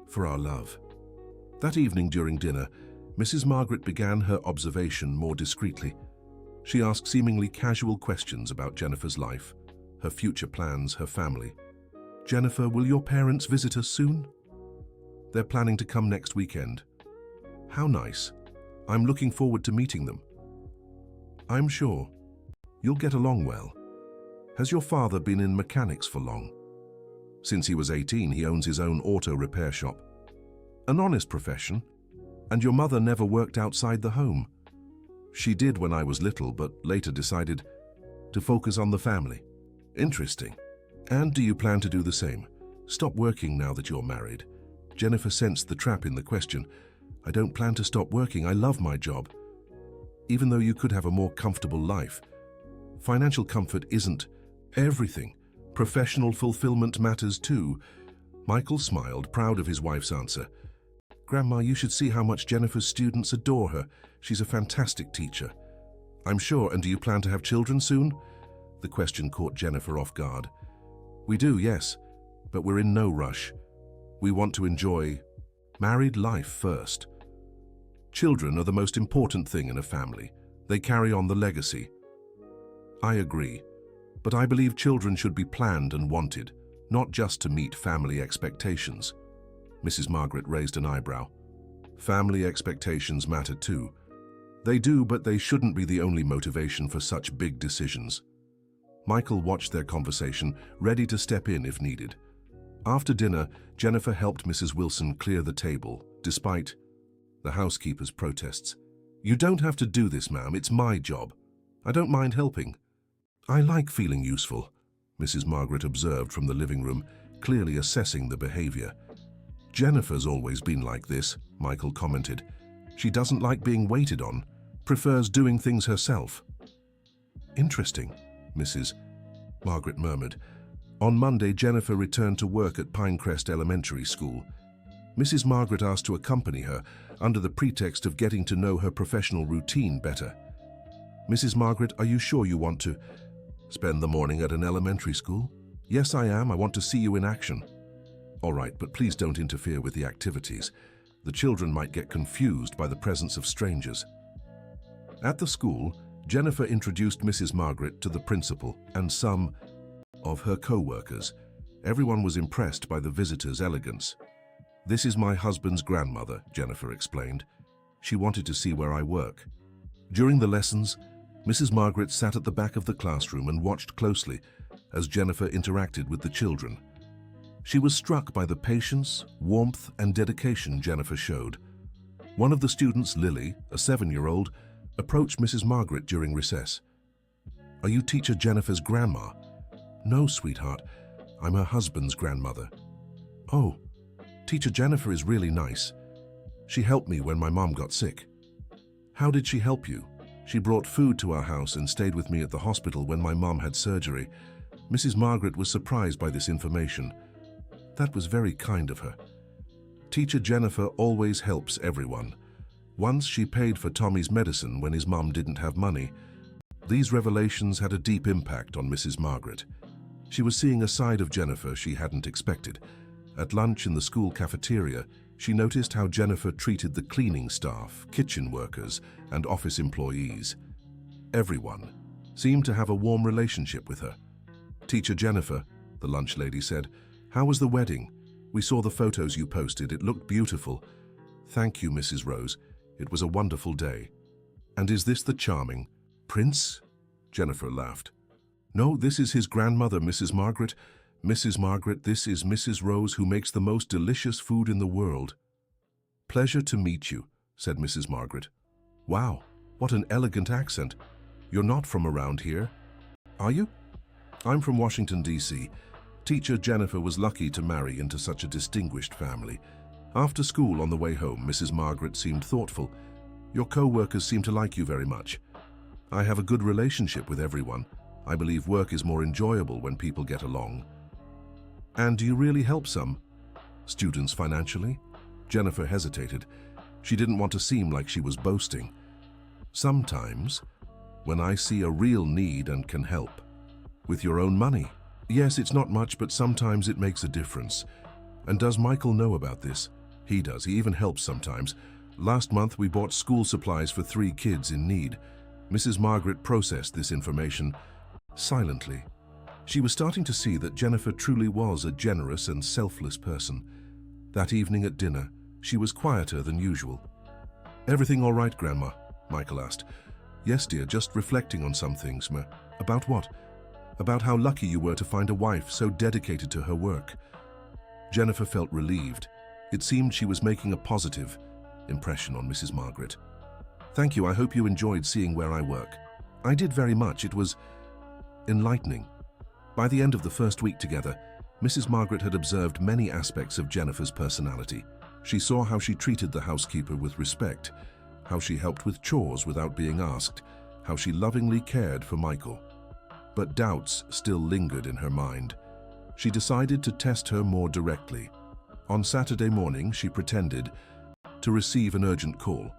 for our love. That evening during dinner, Mrs. Margaret began her observation more discreetly. She asked seemingly casual questions about Jennifer's life, her future plans, her family. Jennifer, will your parents visit us soon? They're planning to come next weekend. How nice. I'm looking forward to meeting them. I'm sure you'll get along well. Has your father been in mechanics for long? Since he was 18, he owns his own auto repair shop. An honest profession. And your mother never worked outside the home. She did when I was little, but later decided to focus on the family. Interesting. And do you plan to do the same? Stop working now that you're married. Jennifer sensed the trap in the question. I don't plan to stop working. I love my job. Even though you could have a more comfortable life, financial comfort isn't everything. Professional fulfillment matters too. Michael smiled, proud of his wife's answer. Grandma, you should see how much Jennifer's students adore her. She's a fantastic teacher. I'm sure. And do you plan to have children soon? The question caught Jennifer off guard. We do, yes, but we're in no rush. We want to enjoy married life first. Children are the most important thing in a family. They carry on the legacy. I agree, but I believe children should be planned and wanted, not just to meet family expectations. Mrs. Margaret raised an eyebrow. Family expectations matter too. They do, but they shouldn't be the only motivation for such big decisions. Michael watched their conversation, ready to step in if needed. After dinner, Jennifer helped Mrs. Wilson clear the table, despite the housekeeper's protests. You don't have to do this, ma'am. It's my job. I don't mind helping. I like feeling useful, Mrs. Margaret observed from the living room, clearly assessing the behavior. Jennifer's always been like this, Michael commented. She doesn't like being waited on, prefers doing things herself. Interesting, Mrs. Margaret murmured. On Monday, Jennifer returned to work at Pinecrest Elementary School. Mrs. Margaret asked to accompany her under the pretext of getting to know her professional routine better. Mrs. Margaret, are you sure you want to spend the morning at an elementary school? Yes, I am. I want to see you in action. All right, but please don't interfere with the activities. The children might get confused by the presence of strangers. At the school, Jennifer introduced Mrs. Margaret to the principal and some of her co-workers. Everyone was impressed by the visitors' elegance. This is my husband's grandmother, Jennifer explained. She wanted to see where I work. During the lessons, Mrs. Margaret sat at the back of the classroom and watched closely as Jennifer interacted with the children. She was struck by the patience, warmth, and dedication Jennifer showed. One of the students, Lily, a 7-year-old, approached Mrs. Margaret during recess. Are you teacher Jennifer's grandma? No, sweetheart. I'm her husband's grandmother. Oh, teacher Jennifer is really nice. She helped me when my mom got sick. How did she help you? She brought food to our house and stayed with me at the hospital when my mom had surgery. Mrs. Margaret was surprised by this information. That was very kind of her. Teacher Jennifer always helps everyone. Once she paid for Tommy's medicine when his mom didn't have money. These revelations had a deep impact on Mrs. Margaret. She was seeing a side of Jennifer she hadn't expected. At lunch in the school cafeteria, she noticed how Jennifer treated the cleaning staff, kitchen workers, and office employees. Everyone seemed to have a warm relationship with her. Teacher Jennifer, the lunch lady said. "How was the wedding? We saw the photos you posted. It looked beautiful." "Thank you, Mrs. Rose. It was a wonderful day." "And is this the charming Prince?" Jennifer laughed. "No, this is his grandmother, Mrs. Margaret. Mrs. Margaret, this is Mrs. Rose, who makes the most delicious food in the world." "Pleasure to meet you," said Mrs. Margaret. "Wow, what an elegant accent. You're not from around here, are you?" "I'm from Washington, D.C. Teacher Jennifer was lucky to marry into such a distinguished family." After school on the way home, Mrs. Margaret seemed thoughtful. "Your co-workers seem to like you very much." "I have a good relationship with everyone. I believe work is more enjoyable when people get along." "And do you really help some students financially?" Jennifer hesitated. She didn't want to seem like she was boasting. "Sometimes, when I see a real need and can help." "With your own money?" "Yes, it's not much, but sometimes it makes a difference." "And does Michael know about this?" "He does. He even helps sometimes. Last month we bought school supplies for 3 kids in need." Mrs. Margaret processed this information silently. She was starting to see that Jennifer truly was a generous and selfless person. That evening at dinner, she was quieter than usual. "Everything all right, Grandma?" Michael asked. "Yes, dear, just reflecting on some things, Ma." "About what?" "About how lucky you were to find a wife so dedicated to her work." Jennifer felt relieved. It seemed she was making a positive impression on Mrs. Margaret. "Thank you. I hope you enjoyed seeing where I work." "I did very much. It was enlightening." By the end of the first week together, Mrs. Margaret had observed many aspects of Jennifer's personality. She saw how she treated the housekeeper with respect, how she helped with chores without being asked, how she lovingly cared for Michael. But doubts still lingered in her mind. She decided to test her more directly. On Saturday morning, she pretended to receive an urgent call.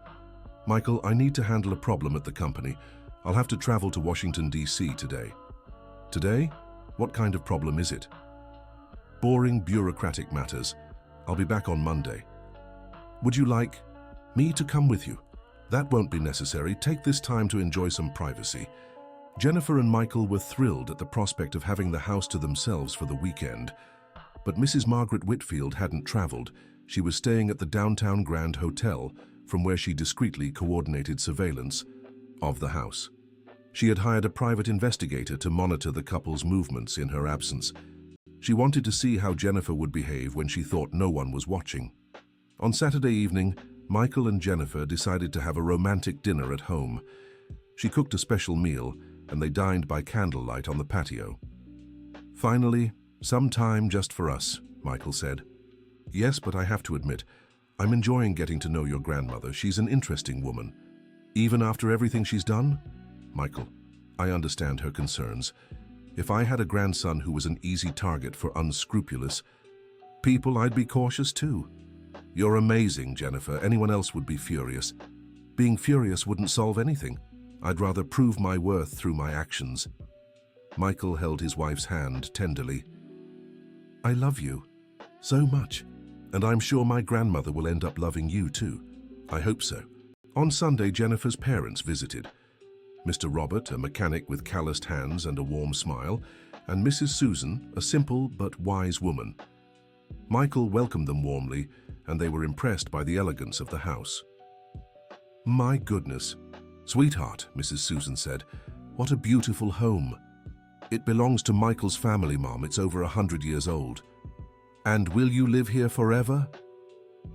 "Michael, I need to handle a problem at the company. I'll have to travel to Washington, D.C. today." "Today? What kind of problem is it?" "Boring bureaucratic matters. I'll be back on Monday." "Would you like me to come with you?" "That won't be necessary. Take this time to enjoy some privacy." Jennifer and Michael were thrilled at the prospect of having the house to themselves for the weekend. But Mrs. Margaret Whitfield hadn't traveled. She was staying at the downtown Grand Hotel, from where she discreetly coordinated surveillance of the house. She had hired a private investigator to monitor the couple's movements in her absence. She wanted to see how Jennifer would behave when she thought no one was watching. On Saturday evening, Michael and Jennifer decided to have a romantic dinner at home. She cooked a special meal, and they dined by candlelight on the patio. "Finally, some time just for us," Michael said. "Yes, but I have to admit, I'm enjoying getting to know your grandmother. She's an interesting woman." "Even after everything she's done?" "Michael, I understand her concerns. If I had a grandson who was an easy target for unscrupulous people, I'd be cautious too." "You're amazing, Jennifer. Anyone else would be furious." "Being furious wouldn't solve anything. I'd rather prove my worth through my actions." Michael held his wife's hand tenderly. "I love you so much, and I'm sure my grandmother will end up loving you too." "I hope so." On Sunday, Jennifer's parents visited. Mr. Robert, a mechanic with calloused hands and a warm smile, and Mrs. Susan, a simple but wise woman. Michael welcomed them warmly, and they were impressed by the elegance of the house. "My goodness, sweetheart," Mrs. Susan said, "what a beautiful home. It belongs to Michael's family, Mom. It's over 100 years old." "And will you live here forever?"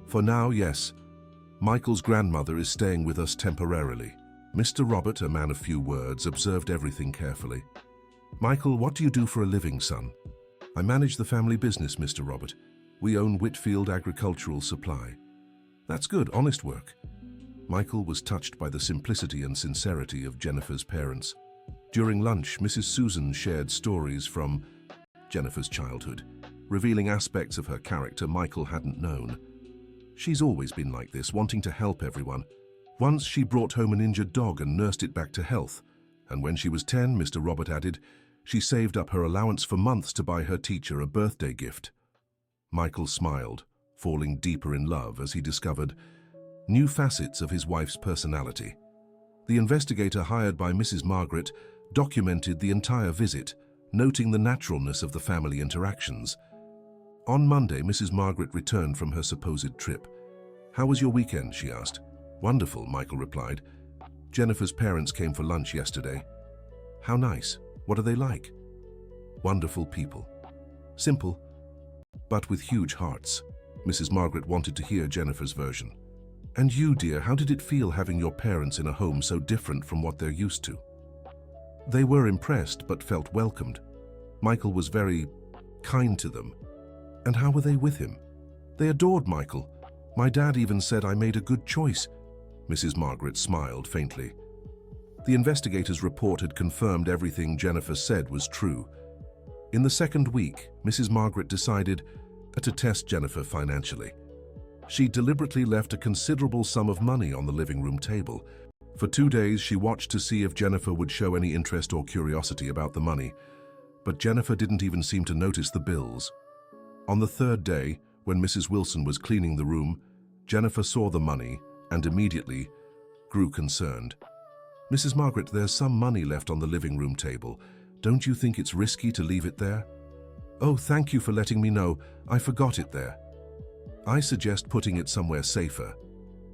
"For now, yes. Michael's grandmother is staying with us temporarily." Mr. Robert, a man of few words, observed everything carefully. "Michael, what do you do for a living, son?" "I manage the family business, Mr. Robert. We own Whitfield Agricultural Supply." "That's good, honest work." Michael was touched by the simplicity and sincerity of Jennifer's parents. During lunch, Mrs. Susan shared stories from Jennifer's childhood, revealing aspects of her character Michael hadn't known. "She's always been like this, wanting to help everyone. Once she brought home an injured dog and nursed it back to health. And when she was 10, Mr. Robert added, she saved up her allowance for months to buy her teacher a birthday gift." Michael smiled, falling deeper in love as he discovered new facets of his wife's personality. The investigator hired by Mrs. Margaret documented the entire visit, noting the naturalness of the family interactions. On Monday, Mrs. Margaret returned from her supposed trip. "How was your weekend?" she asked. "Wonderful," Michael replied. "Jennifer's parents came for lunch yesterday." "How nice. What are they like?" "Wonderful people. Simple, but with huge hearts." Mrs. Margaret wanted to hear Jennifer's version. "And you, dear, how did it feel having your parents in a home so different from what they're used to?" "They were impressed but felt welcomed. Michael was very kind to them." "And how were they with him?" "They adored Michael. My dad even said I made a good choice." Mrs. Margaret smiled faintly. The investigators' report had confirmed everything Jennifer said was true. In the second week, Mrs. Margaret decided to test Jennifer financially. She deliberately left a considerable sum of money on the living room table. For 2 days, she watched to see if Jennifer would show any interest or curiosity about the money, but Jennifer didn't even seem to notice the bills. On the third day, when Mrs. Wilson was cleaning the room, Jennifer saw the money and immediately grew concerned. "Mrs. Margaret, there's some money left on the living room table. Don't you think it's risky to leave it there?" "Oh, thank you for letting me know. I forgot it there." "I suggest putting it somewhere safer.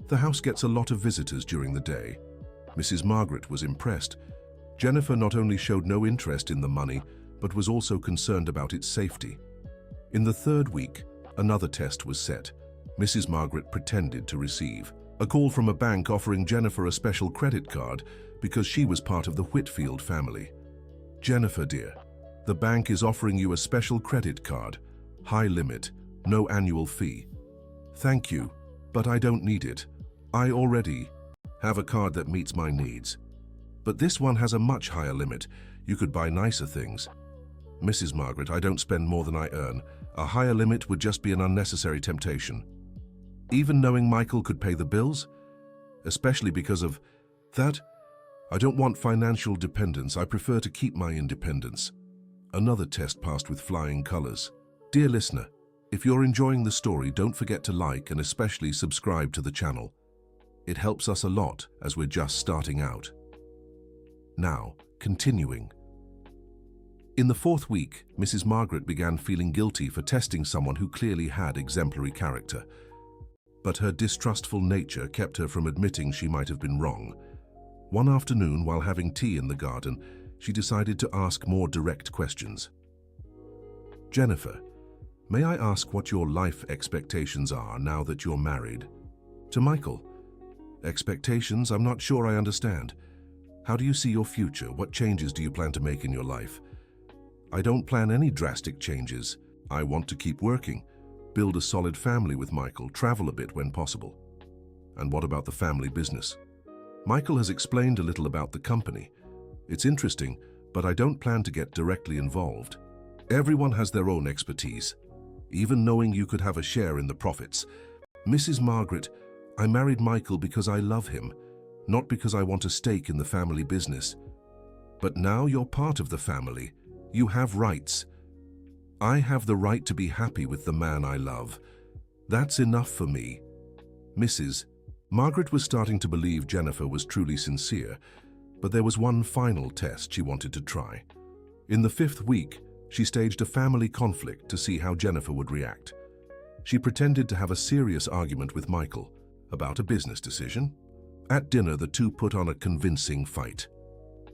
The house gets a lot of visitors during the day." Mrs. Margaret was impressed. Jennifer not only showed no interest in the money, but was also concerned about its safety. In the third week, another test was set. Mrs. Margaret pretended to receive a call from a bank offering Jennifer a special credit card because she was part of the Whitfield family. "Jennifer, dear, the bank is offering you a special credit card. High limit, no annual fee." "Thank you, but I don't need it. I already have a card that meets my needs." "But this one has a much higher limit. You could buy nicer things." "Mrs. Margaret, I don't spend more than I earn. A higher limit would just be an unnecessary temptation." "Even knowing Michael could pay the bills? Especially because of that? I don't want financial dependence. I prefer to keep my independence." Another test passed with flying colors. Dear listener, if you're enjoying the story, don't forget to like and especially subscribe to the channel. It helps us a lot as we're just starting out. Now, continuing. In the fourth week, Mrs. Margaret began feeling guilty for testing someone who clearly had exemplary character. But her distrustful nature kept her from admitting she might have been wrong. One afternoon, while having tea in the garden, she decided to ask more direct questions. "Jennifer, may I ask what your life expectations are now that you're married?" "To Michael." "Expectations? I'm not sure I understand. How do you see your future? What changes do you plan to make in your life?" "I don't plan any drastic changes. I want to keep working, build a solid family with Michael, travel a bit when possible." "And what about the family business?" "Michael has explained a little about the company. It's interesting, but I don't plan to get directly involved. Everyone has their own expertise, even knowing you could have a share in the profits." "Mrs. Margaret, I married Michael because I love him, not because I want a stake in the family business." "But now you're part of the family. You have rights." "I have the right to be happy with the man I love. That's enough for me." Mrs. Margaret was starting to believe Jennifer was truly sincere, but there was one final test she wanted to try. In the fifth week, she staged a family conflict to see how Jennifer would react. She pretended to have a serious argument with Michael about a business decision. At dinner, the two put on a convincing fight.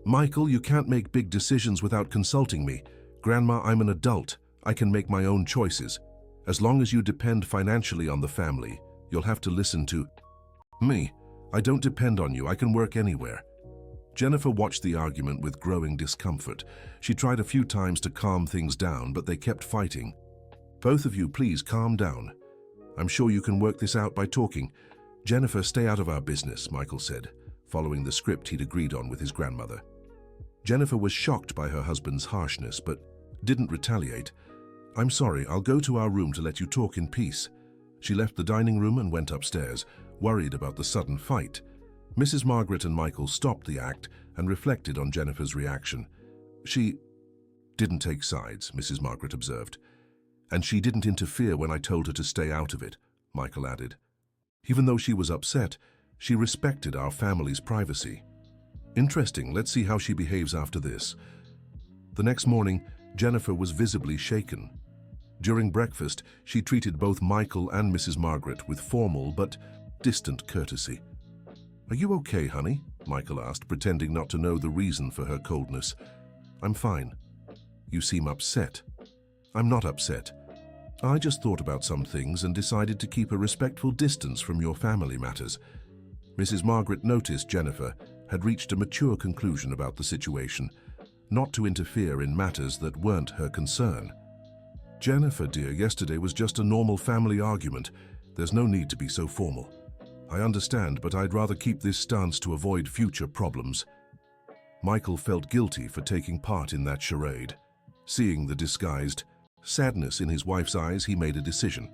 "Michael, you can't make big decisions without consulting me. Grandma, I'm an adult. I can make my own choices. As long as you depend financially on the family, you'll have to listen to me. I don't depend on you. I can work anywhere." Jennifer watched the argument with growing discomfort. She tried a few times to calm things down, but they kept fighting. "Both of you, please calm down. I'm sure you can work this out by talking." "Jennifer, stay out of our business," Michael said, following the script he'd agreed on with his grandmother. Jennifer was shocked by her husband's harshness, but didn't retaliate. "I'm sorry, I'll go to our room to let you talk in peace." She left the dining room and went upstairs, worried about the sudden fight. Mrs. Margaret and Michael stopped the act and reflected on Jennifer's reaction. "She didn't take sides," Mrs. Margaret observed. "And she didn't interfere when I told her to stay out of it," Michael added. "Even though she was upset, she respected our family's privacy." "Interesting. Let's see how she behaves after this." The next morning, Jennifer was visibly shaken. During breakfast, she treated both Michael and Mrs. Margaret with formal but distant courtesy. "Are you okay, honey?" Michael asked, pretending not to know the reason for her coldness. "I'm fine." "You seem upset." "I'm not upset. I just thought about some things and decided to keep a respectful distance from your family matters." Mrs. Margaret noticed Jennifer had reached a mature conclusion about the situation, not to interfere in matters that weren't her concern. "Jennifer, dear, yesterday was just a normal family argument. There's no need to be so formal. I understand, but I'd rather keep this stance to avoid future problems." Michael felt guilty for taking part in that charade. Seeing the disguised sadness in his wife's eyes, he made a decision.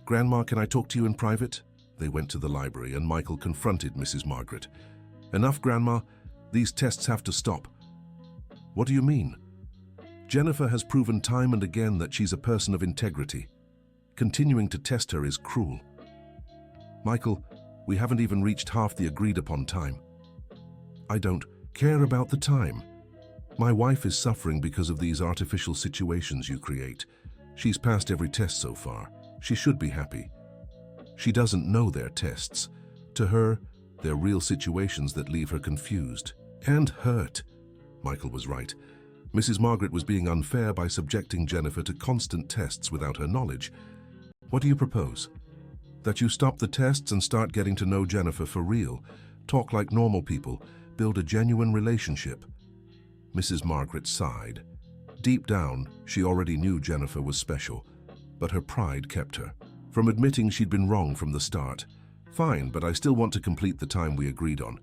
"Grandma, can I talk to you in private?" They went to the library and Michael confronted Mrs. Margaret. "Enough, Grandma. These tests have to stop." "What do you mean?" "Jennifer has proven time and again that she's a person of integrity. Continuing to test her is cruel." "Michael, we haven't even reached half the agreed-upon time." "I don't care about the time. My wife is suffering because of these artificial situations you create. She's passed every test so far. She should be happy. She doesn't know they're tests. To her, they're real situations that leave her confused and hurt." Michael was right. Mrs. Margaret was being unfair by subjecting Jennifer to constant tests without her knowledge. "What do you propose? That you stop the tests and start getting to know Jennifer for real, talk like normal people, build a genuine relationship." Mrs. Margaret sighed. Deep down, she already knew Jennifer was special, but her pride kept her from admitting she'd been wrong from the start. "Fine, but I still want to complete the time we agreed on.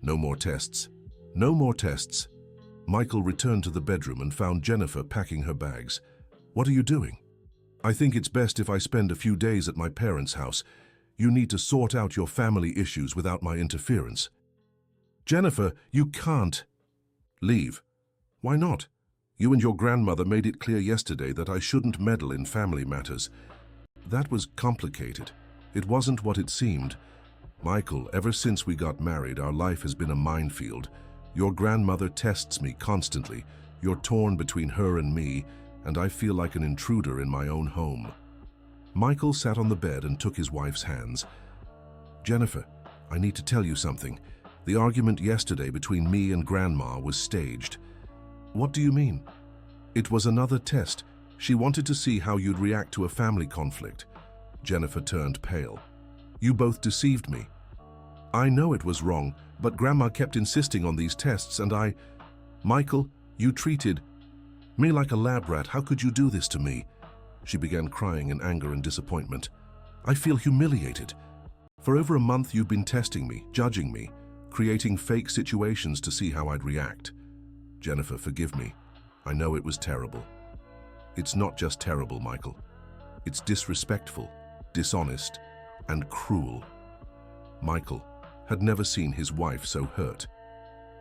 No more tests." "No more tests." Michael returned to the bedroom and found Jennifer packing her bags. "What are you doing?" "I think it's best if I spend a few days at my parents' house. You need to sort out your family issues without my interference." "Jennifer, you can't." "Leave." "Why not? You and your grandmother made it clear yesterday that I shouldn't meddle in family matters." "That was complicated. It wasn't what it seemed. Michael, ever since we got married, our life has been a minefield. Your grandmother tests me constantly. You're torn between her and me, and I feel like an intruder in my own home." Michael sat on the bed and took his wife's hands. "Jennifer, I need to tell you something. The argument yesterday between me and Grandma was staged." "What do you mean?" "It was another test. She wanted to see how you'd react to a family conflict." Jennifer turned pale. "You both deceived me." "I know it was wrong, but Grandma kept insisting on these tests and I..." "Michael, you treated me like a lab rat. How could you do this to me?" She began crying in anger and disappointment. "I feel humiliated. For over a month you've been testing me, judging me, creating fake situations to see how I'd react." "Jennifer, forgive me. I know it was terrible." "It's not just terrible, Michael. It's disrespectful, dishonest, and cruel." Michael had never seen his wife so hurt.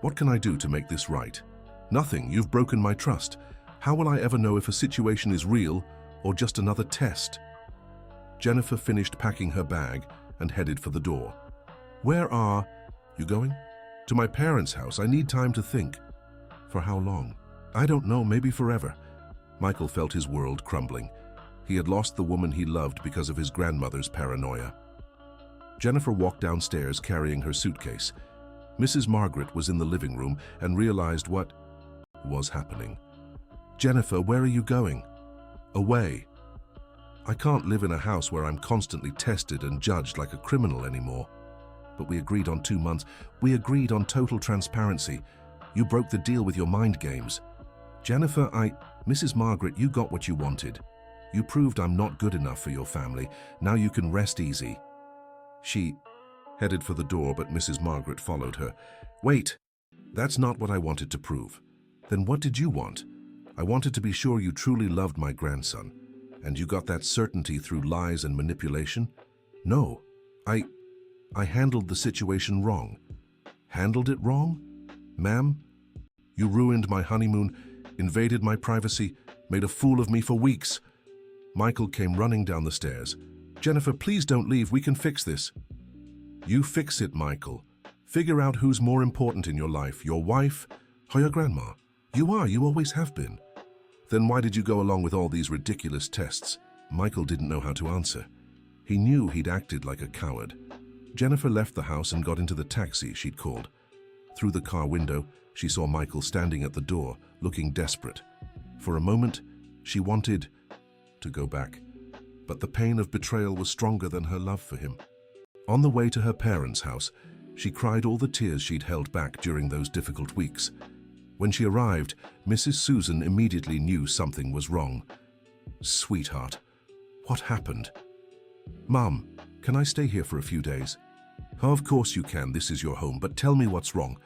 "What can I do to make this right?" "Nothing. You've broken my trust. How will I ever know if a situation is real or just another test?" Jennifer finished packing her bag and headed for the door. "Where are you going?" "To my parents' house. I need time to think." "For how long?" "I don't know. Maybe forever." Michael felt his world crumbling. He had lost the woman he loved because of his grandmother's paranoia. Jennifer walked downstairs carrying her suitcase. Mrs. Margaret was in the living room and realized what was happening. "Jennifer, where are you going?" "Away. I can't live in a house where I'm constantly tested and judged like a criminal anymore." "But we agreed on 2 months. We agreed on total transparency. You broke the deal with your mind games." "Jennifer, Mrs. Margaret, you got what you wanted. You proved I'm not good enough for your family. Now you can rest easy." She headed for the door, but Mrs. Margaret followed her. "Wait, that's not what I wanted to prove." "Then what did you want?" "I wanted to be sure you truly loved my grandson. And you got that certainty through lies and manipulation?" "No, I handled the situation wrong." "Handled it wrong? Ma'am, you ruined my honeymoon, invaded my privacy, made a fool of me for weeks." Michael came running down the stairs. "Jennifer, please don't leave. We can fix this." "You fix it, Michael. Figure out who's more important in your life, your wife or your grandma. You are, you always have been. Then why did you go along with all these ridiculous tests? Michael didn't know how to answer. He knew he'd acted like a coward. Jennifer left the house and got into the taxi she'd called. Through the car window, she saw Michael standing at the door, looking desperate. For a moment, she wanted to go back, but the pain of betrayal was stronger than her love for him. On the way to her parents' house, she cried all the tears she'd held back during those difficult weeks. When she arrived, Mrs. Susan immediately knew something was wrong. "Sweetheart, what happened?" "Mom, can I stay here for a few days?" "Of course you can, this is your home, but tell me what's wrong."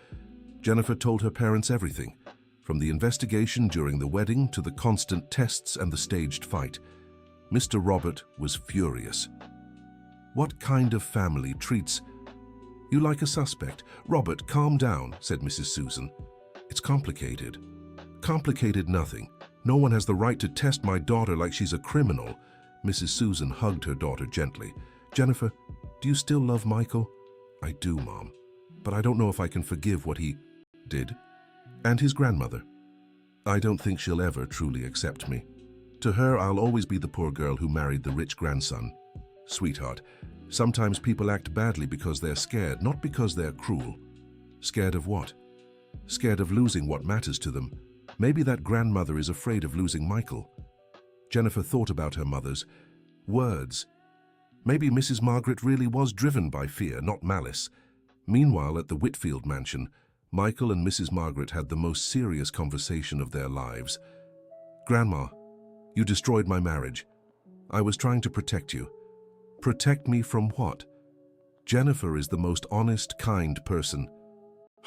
Jennifer told her parents everything, from the investigation during the wedding to the constant tests and the staged fight. Mr. Robert was furious. "What kind of family treats you like a suspect?" "Robert, calm down," said Mrs. Susan. "It's complicated." "Complicated nothing. No one has the right to test my daughter like she's a criminal." Mrs. Susan hugged her daughter gently. "Jennifer, do you still love Michael?" "I do, Mom, but I don't know if I can forgive what he did. And his grandmother. I don't think she'll ever truly accept me. To her, I'll always be the poor girl who married the rich grandson." "Sweetheart, sometimes people act badly because they're scared, not because they're cruel." "Scared of what?" "Scared of losing what matters to them. Maybe that grandmother is afraid of losing Michael." Jennifer thought about her mother's words. Maybe Mrs. Margaret really was driven by fear, not malice. Meanwhile, at the Whitfield mansion, Michael and Mrs. Margaret had the most serious conversation of their lives. "Grandma, you destroyed my marriage. I was trying to protect you." "Protect me from what?" "Jennifer is the most honest, kind person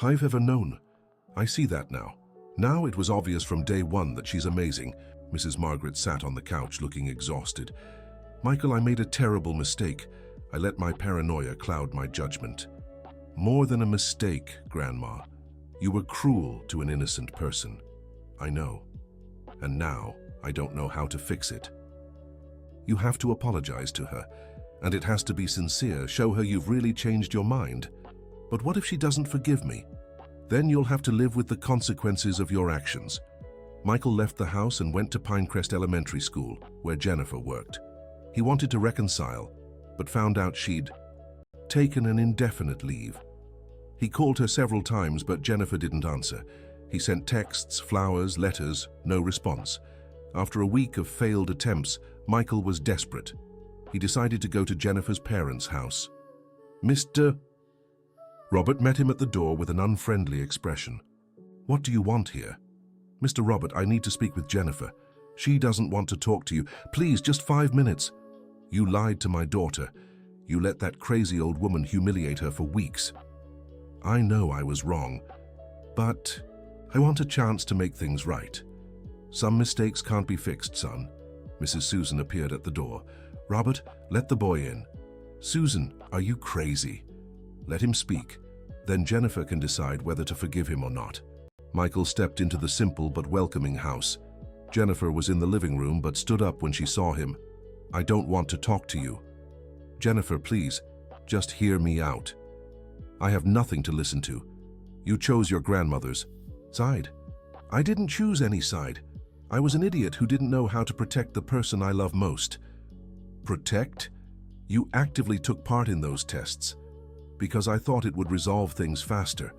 I've ever known. I see that now. Now it was obvious from day one that she's amazing." Mrs. Margaret sat on the couch looking exhausted. "Michael, I made a terrible mistake. I let my paranoia cloud my judgment." "More than a mistake, Grandma. You were cruel to an innocent person." "I know. And now I don't know how to fix it." "You have to apologize to her, and it has to be sincere. Show her you've really changed your mind." "But what if she doesn't forgive me?" "Then you'll have to live with the consequences of your actions." Michael left the house and went to Pinecrest Elementary School, where Jennifer worked. He wanted to reconcile, but found out she'd taken an indefinite leave. He called her several times, but Jennifer didn't answer. He sent texts, flowers, letters, no response. After a week of failed attempts, Michael was desperate. He decided to go to Jennifer's parents' house. "Mr. Robert met him at the door with an unfriendly expression. "What do you want here?" "Mr. Robert, I need to speak with Jennifer. She doesn't want to talk to you. Please, just 5 minutes." "You lied to my daughter. You let that crazy old woman humiliate her for weeks." "I know I was wrong, but I want a chance to make things right." "Some mistakes can't be fixed, son." Mrs. Susan appeared at the door. "Robert, let the boy in." "Susan, are you crazy?" "Let him speak. Then Jennifer can decide whether to forgive him or not." Michael stepped into the simple but welcoming house. Jennifer was in the living room but stood up when she saw him. "I don't want to talk to you." "Jennifer, please, just hear me out. I have nothing to listen to. You chose your grandmother's side. I didn't choose any side. I was an idiot who didn't know how to protect the person I love most." "Protect? You actively took part in those tests because I thought it would resolve things faster."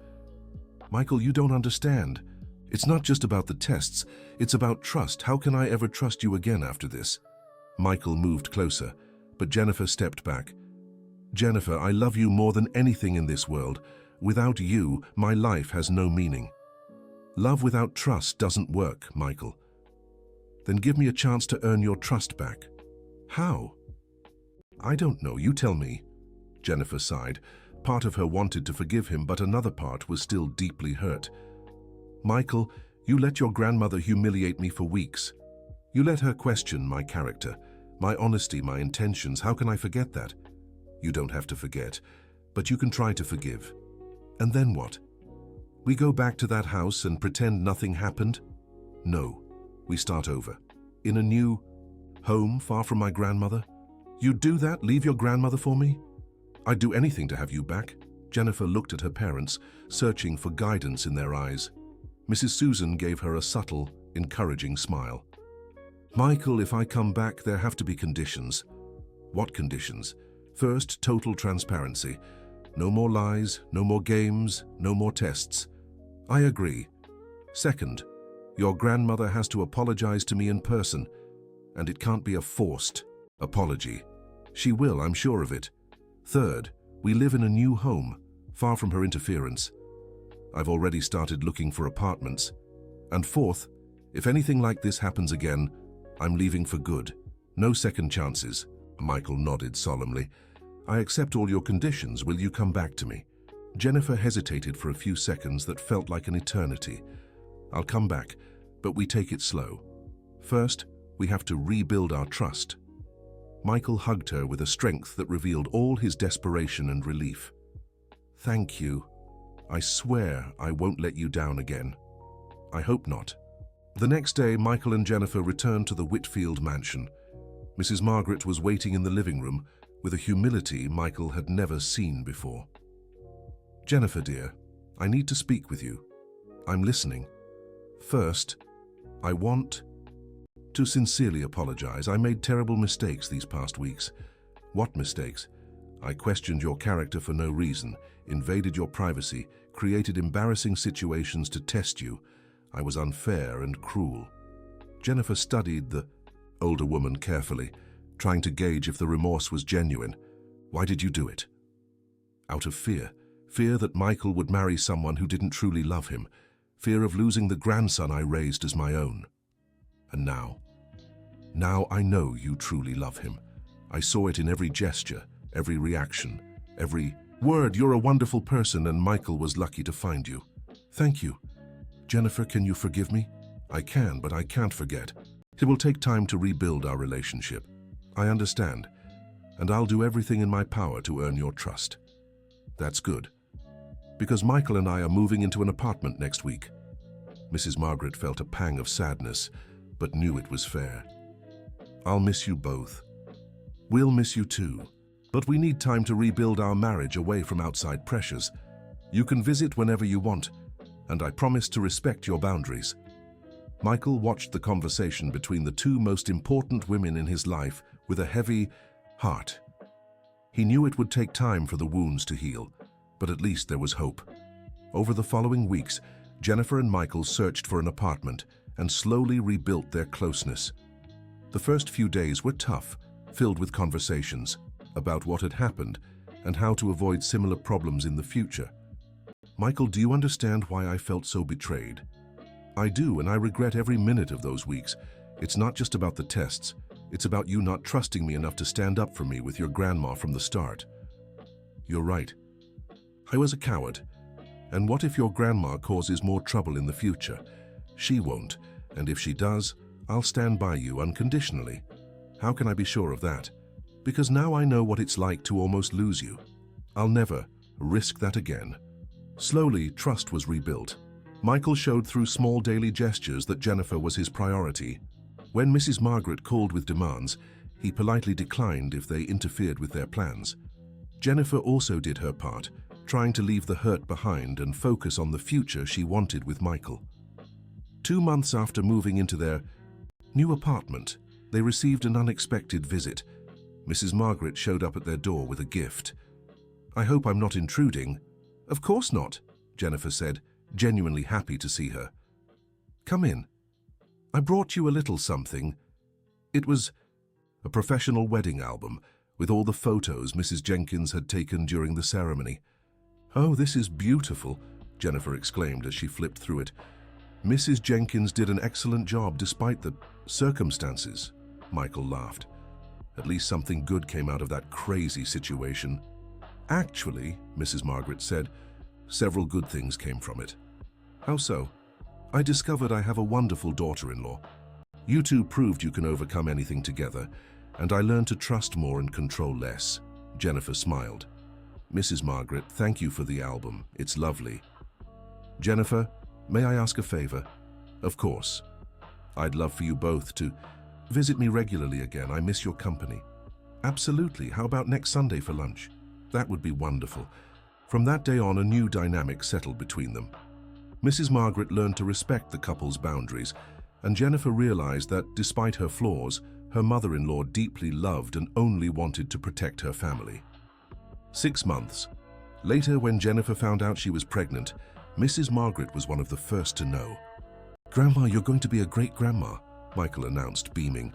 "Michael, you don't understand. It's not just about the tests. It's about trust. How can I ever trust you again after this?" Michael moved closer, but Jennifer stepped back. "Jennifer, I love you more than anything in this world. Without you, my life has no meaning." "Love without trust doesn't work, Michael." "Then give me a chance to earn your trust back." "How?" "I don't know. You tell me." Jennifer sighed. Part of her wanted to forgive him, but another part was still deeply hurt. "Michael, you let your grandmother humiliate me for weeks. You let her question my character, my honesty, my intentions. How can I forget that?" "You don't have to forget, but you can try to forgive." "And then what? We go back to that house and pretend nothing happened?" "No, we start over. In a new home far from my grandmother." "You'd do that? Leave your grandmother for me?" "I'd do anything to have you back." Jennifer looked at her parents, searching for guidance in their eyes. Mrs. Susan gave her a subtle, encouraging smile. "Michael, if I come back, there have to be conditions." "What conditions?" "First, total transparency. No more lies, no more games, no more tests." "I agree." "Second, your grandmother has to apologize to me in person, and it can't be a forced apology." "She will, I'm sure of it." "Third, we live in a new home, far from her interference. I've already started looking for apartments. And fourth, if anything like this happens again, I'm leaving for good. No second chances." Michael nodded solemnly. "I accept all your conditions. Will you come back to me?" Jennifer hesitated for a few seconds that felt like an eternity. "I'll come back, but we take it slow. First, we have to rebuild our trust." Michael hugged her with a strength that revealed all his desperation and relief. "Thank you. I swear I won't let you down again." "I hope not." The next day, Michael and Jennifer returned to the Whitfield mansion. Mrs. Margaret was waiting in the living room with a humility Michael had never seen before. "Jennifer, dear, I need to speak with you." "I'm listening." "First, I want to sincerely apologize. I made terrible mistakes these past weeks." "What mistakes?" "I questioned your character for no reason, invaded your privacy, created embarrassing situations to test you. I was unfair and cruel." Jennifer studied the older woman carefully, trying to gauge if the remorse was genuine. "Why did you do it?" "Out of fear. Fear that Michael would marry someone who didn't truly love him. Fear of losing the grandson I raised as my own. And now I know you truly love him. I saw it in every gesture, every reaction, every word. You're a wonderful person, and Michael was lucky to find you." "Thank you." "Jennifer, can you forgive me?" "I can, but I can't forget. It will take time to rebuild our relationship." "I understand, and I'll do everything in my power to earn your trust." "That's good, because Michael and I are moving into an apartment next week." Mrs. Margaret felt a pang of sadness, but knew it was fair. "I'll miss you both." "We'll miss you too, but we need time to rebuild our marriage away from outside pressures. You can visit whenever you want, and I promise to respect your boundaries." Michael watched the conversation between the two most important women in his life with a heavy heart. He knew it would take time for the wounds to heal, but at least there was hope. Over the following weeks, Jennifer and Michael searched for an apartment and slowly rebuilt their closeness. The first few days were tough, filled with conversations about what had happened and how to avoid similar problems in the future. "Michael, do you understand why I felt so betrayed?" "I do, and I regret every minute of those weeks. It's not just about the tests. It's about you not trusting me enough to stand up for me with your grandma from the start." "You're right. I was a coward. And what if your grandma causes more trouble in the future? She won't, and if she does, I'll stand by you unconditionally." "How can I be sure of that?" "Because now I know what it's like to almost lose you. I'll never risk that again." Slowly, trust was rebuilt. Michael showed through small daily gestures that Jennifer was his priority. When Mrs. Margaret called with demands, he politely declined if they interfered with their plans. Jennifer also did her part, trying to leave the hurt behind and focus on the future she wanted with Michael. 2 months after moving into their new apartment, they received an unexpected visit. Mrs. Margaret showed up at their door with a gift. "I hope I'm not intruding." "Of course not," Jennifer said, genuinely happy to see her. "Come in. I brought you a little something." It was a professional wedding album with all the photos Mrs. Jenkins had taken during the ceremony. "Oh, this is beautiful," Jennifer exclaimed as she flipped through it. "Mrs. Jenkins did an excellent job despite the circumstances," Michael laughed. "At least something good came out of that crazy situation." "Actually," Mrs. Margaret said, "several good things came from it." "How so?" "I discovered I have a wonderful daughter-in-law. You two proved you can overcome anything together, and I learned to trust more and control less." Jennifer smiled. "Mrs. Margaret, thank you for the album. It's lovely." "Jennifer, may I ask a favor?" "Of course. I'd love for you both to visit me regularly again. I miss your company." "Absolutely. How about next Sunday for lunch?" "That would be wonderful." From that day on, a new dynamic settled between them. Mrs. Margaret learned to respect the couple's boundaries, and Jennifer realized that, despite her flaws, her mother-in-law deeply loved and only wanted to protect her family. 6 months. Later, when Jennifer found out she was pregnant, Mrs. Margaret was one of the first to know. "Grandma, you're going to be a great grandma," Michael announced, beaming.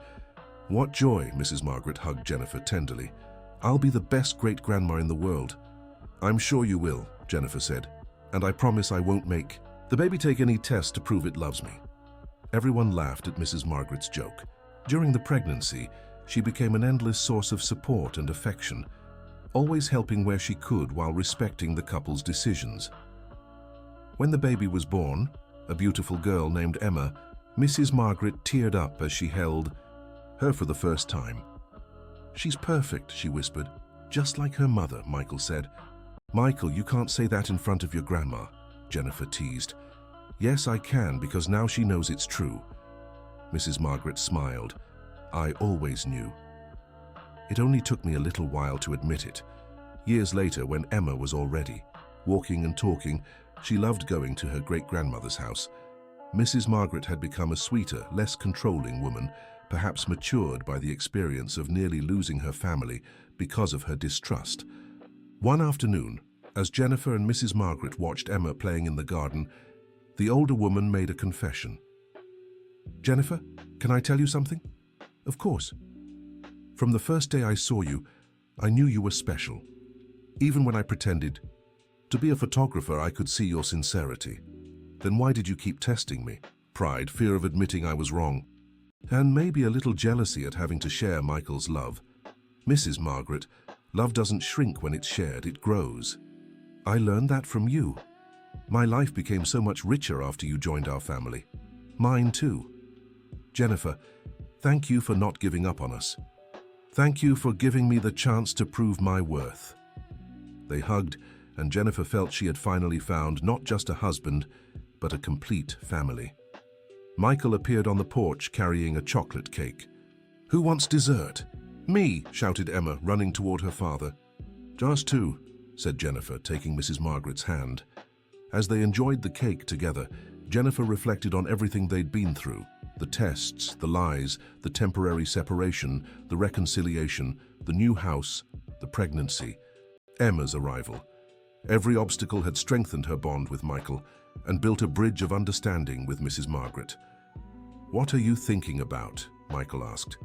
"What joy," Mrs. Margaret hugged Jennifer tenderly. "I'll be the best great-grandma in the world." "I'm sure you will," Jennifer said, "and I promise I won't make the baby take any tests to prove it loves me." Everyone laughed at Mrs. Margaret's joke. During the pregnancy, she became an endless source of support and affection, always helping where she could while respecting the couple's decisions. When the baby was born, a beautiful girl named Emma, Mrs. Margaret teared up as she held her for the first time. "She's perfect," she whispered. "Just like her mother," Michael said. "Michael, you can't say that in front of your grandma," Jennifer teased. "Yes, I can, because now she knows it's true." Mrs. Margaret smiled. "I always knew." It only took me a little while to admit it. Years later, when Emma was all ready, walking and talking, she loved going to her great-grandmother's house. Mrs. Margaret had become a sweeter, less controlling woman, perhaps matured by the experience of nearly losing her family because of her distrust. One afternoon, as Jennifer and Mrs. Margaret watched Emma playing in the garden, the older woman made a confession. "Jennifer, can I tell you something?" "Of course." "From the first day I saw you, I knew you were special. Even when I pretended to be a photographer, I could see your sincerity. Then why did you keep testing me?" "Pride, fear of admitting I was wrong. And maybe a little jealousy at having to share Michael's love. Mrs. Margaret, love doesn't shrink when it's shared, it grows. I learned that from you. My life became so much richer after you joined our family. Mine too. Jennifer, thank you for not giving up on us. Thank you for giving me the chance to prove my worth." They hugged, and Jennifer felt she had finally found not just a husband, but a complete family. Michael appeared on the porch carrying a chocolate cake. "Who wants dessert?" "Me," shouted Emma, running toward her father. "Just two," said Jennifer, taking Mrs. Margaret's hand. As they enjoyed the cake together, Jennifer reflected on everything they'd been through: the tests, the lies, the temporary separation, the reconciliation, the new house, the pregnancy, Emma's arrival. Every obstacle had strengthened her bond with Michael and built a bridge of understanding with Mrs. Margaret. "What are you thinking about?" Michael asked.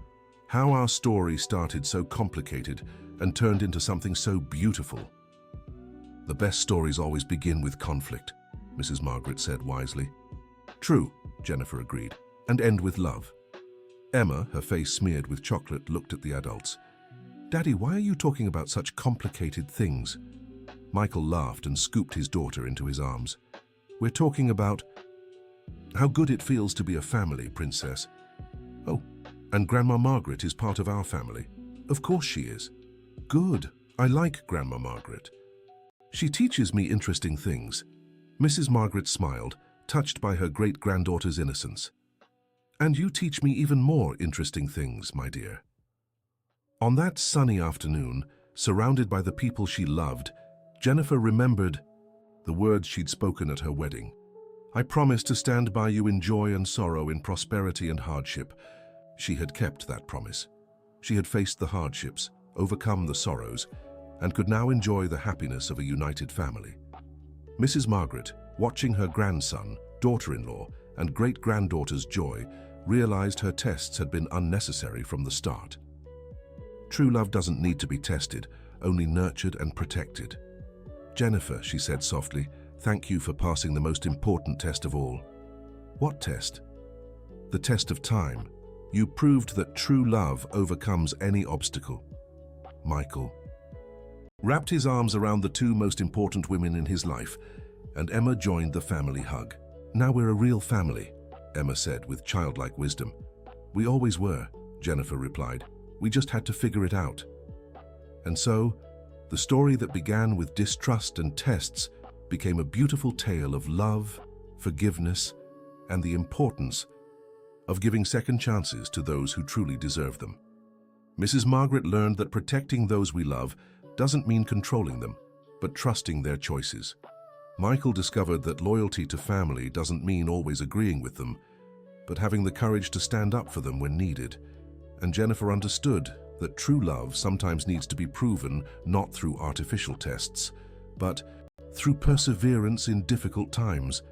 "How our story started so complicated and turned into something so beautiful." "The best stories always begin with conflict," Mrs. Margaret said wisely. "True," Jennifer agreed, "and end with love." Emma, her face smeared with chocolate, looked at the adults. "Daddy, why are you talking about such complicated things?" Michael laughed and scooped his daughter into his arms. "We're talking about how good it feels to be a family, Princess." "Oh, and Grandma Margaret is part of our family." "Of course she is." "Good. I like Grandma Margaret. She teaches me interesting things." Mrs. Margaret smiled, touched by her great-granddaughter's innocence. "And you teach me even more interesting things, my dear." On that sunny afternoon, surrounded by the people she loved, Jennifer remembered the words she'd spoken at her wedding. "I promise to stand by you in joy and sorrow, in prosperity and hardship." She had kept that promise. She had faced the hardships, overcome the sorrows, and could now enjoy the happiness of a united family. Mrs. Margaret, watching her grandson, daughter-in-law, and great-granddaughter's joy, realized her tests had been unnecessary from the start. True love doesn't need to be tested, only nurtured and protected. "Jennifer," she said softly, "thank you for passing the most important test of all." "What test?" "The test of time. You proved that true love overcomes any obstacle." Michael wrapped his arms around the two most important women in his life, and Emma joined the family hug. "Now we're a real family," Emma said with childlike wisdom. "We always were," Jennifer replied. "We just had to figure it out." And so, the story that began with distrust and tests became a beautiful tale of love, forgiveness, and the importance of giving second chances to those who truly deserve them. Mrs. Margaret learned that protecting those we love doesn't mean controlling them, but trusting their choices. Michael discovered that loyalty to family doesn't mean always agreeing with them, but having the courage to stand up for them when needed. And Jennifer understood that true love sometimes needs to be proven not through artificial tests, but through perseverance in difficult times.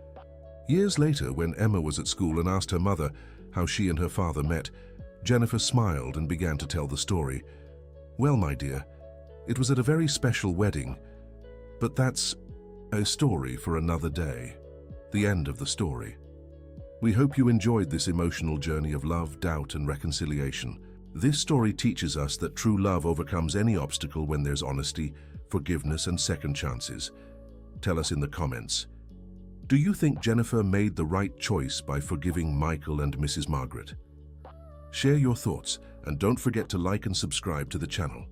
Years later, when Emma was at school and asked her mother how she and her father met, Jennifer smiled and began to tell the story. "Well, my dear, it was at a very special wedding, but that's a story for another day." The end of the story. We hope you enjoyed this emotional journey of love, doubt, and reconciliation. This story teaches us that true love overcomes any obstacle when there's honesty, forgiveness, and second chances. Tell us in the comments. Do you think Jennifer made the right choice by forgiving Michael and Mrs. Margaret? Share your thoughts, and don't forget to like and subscribe to the channel.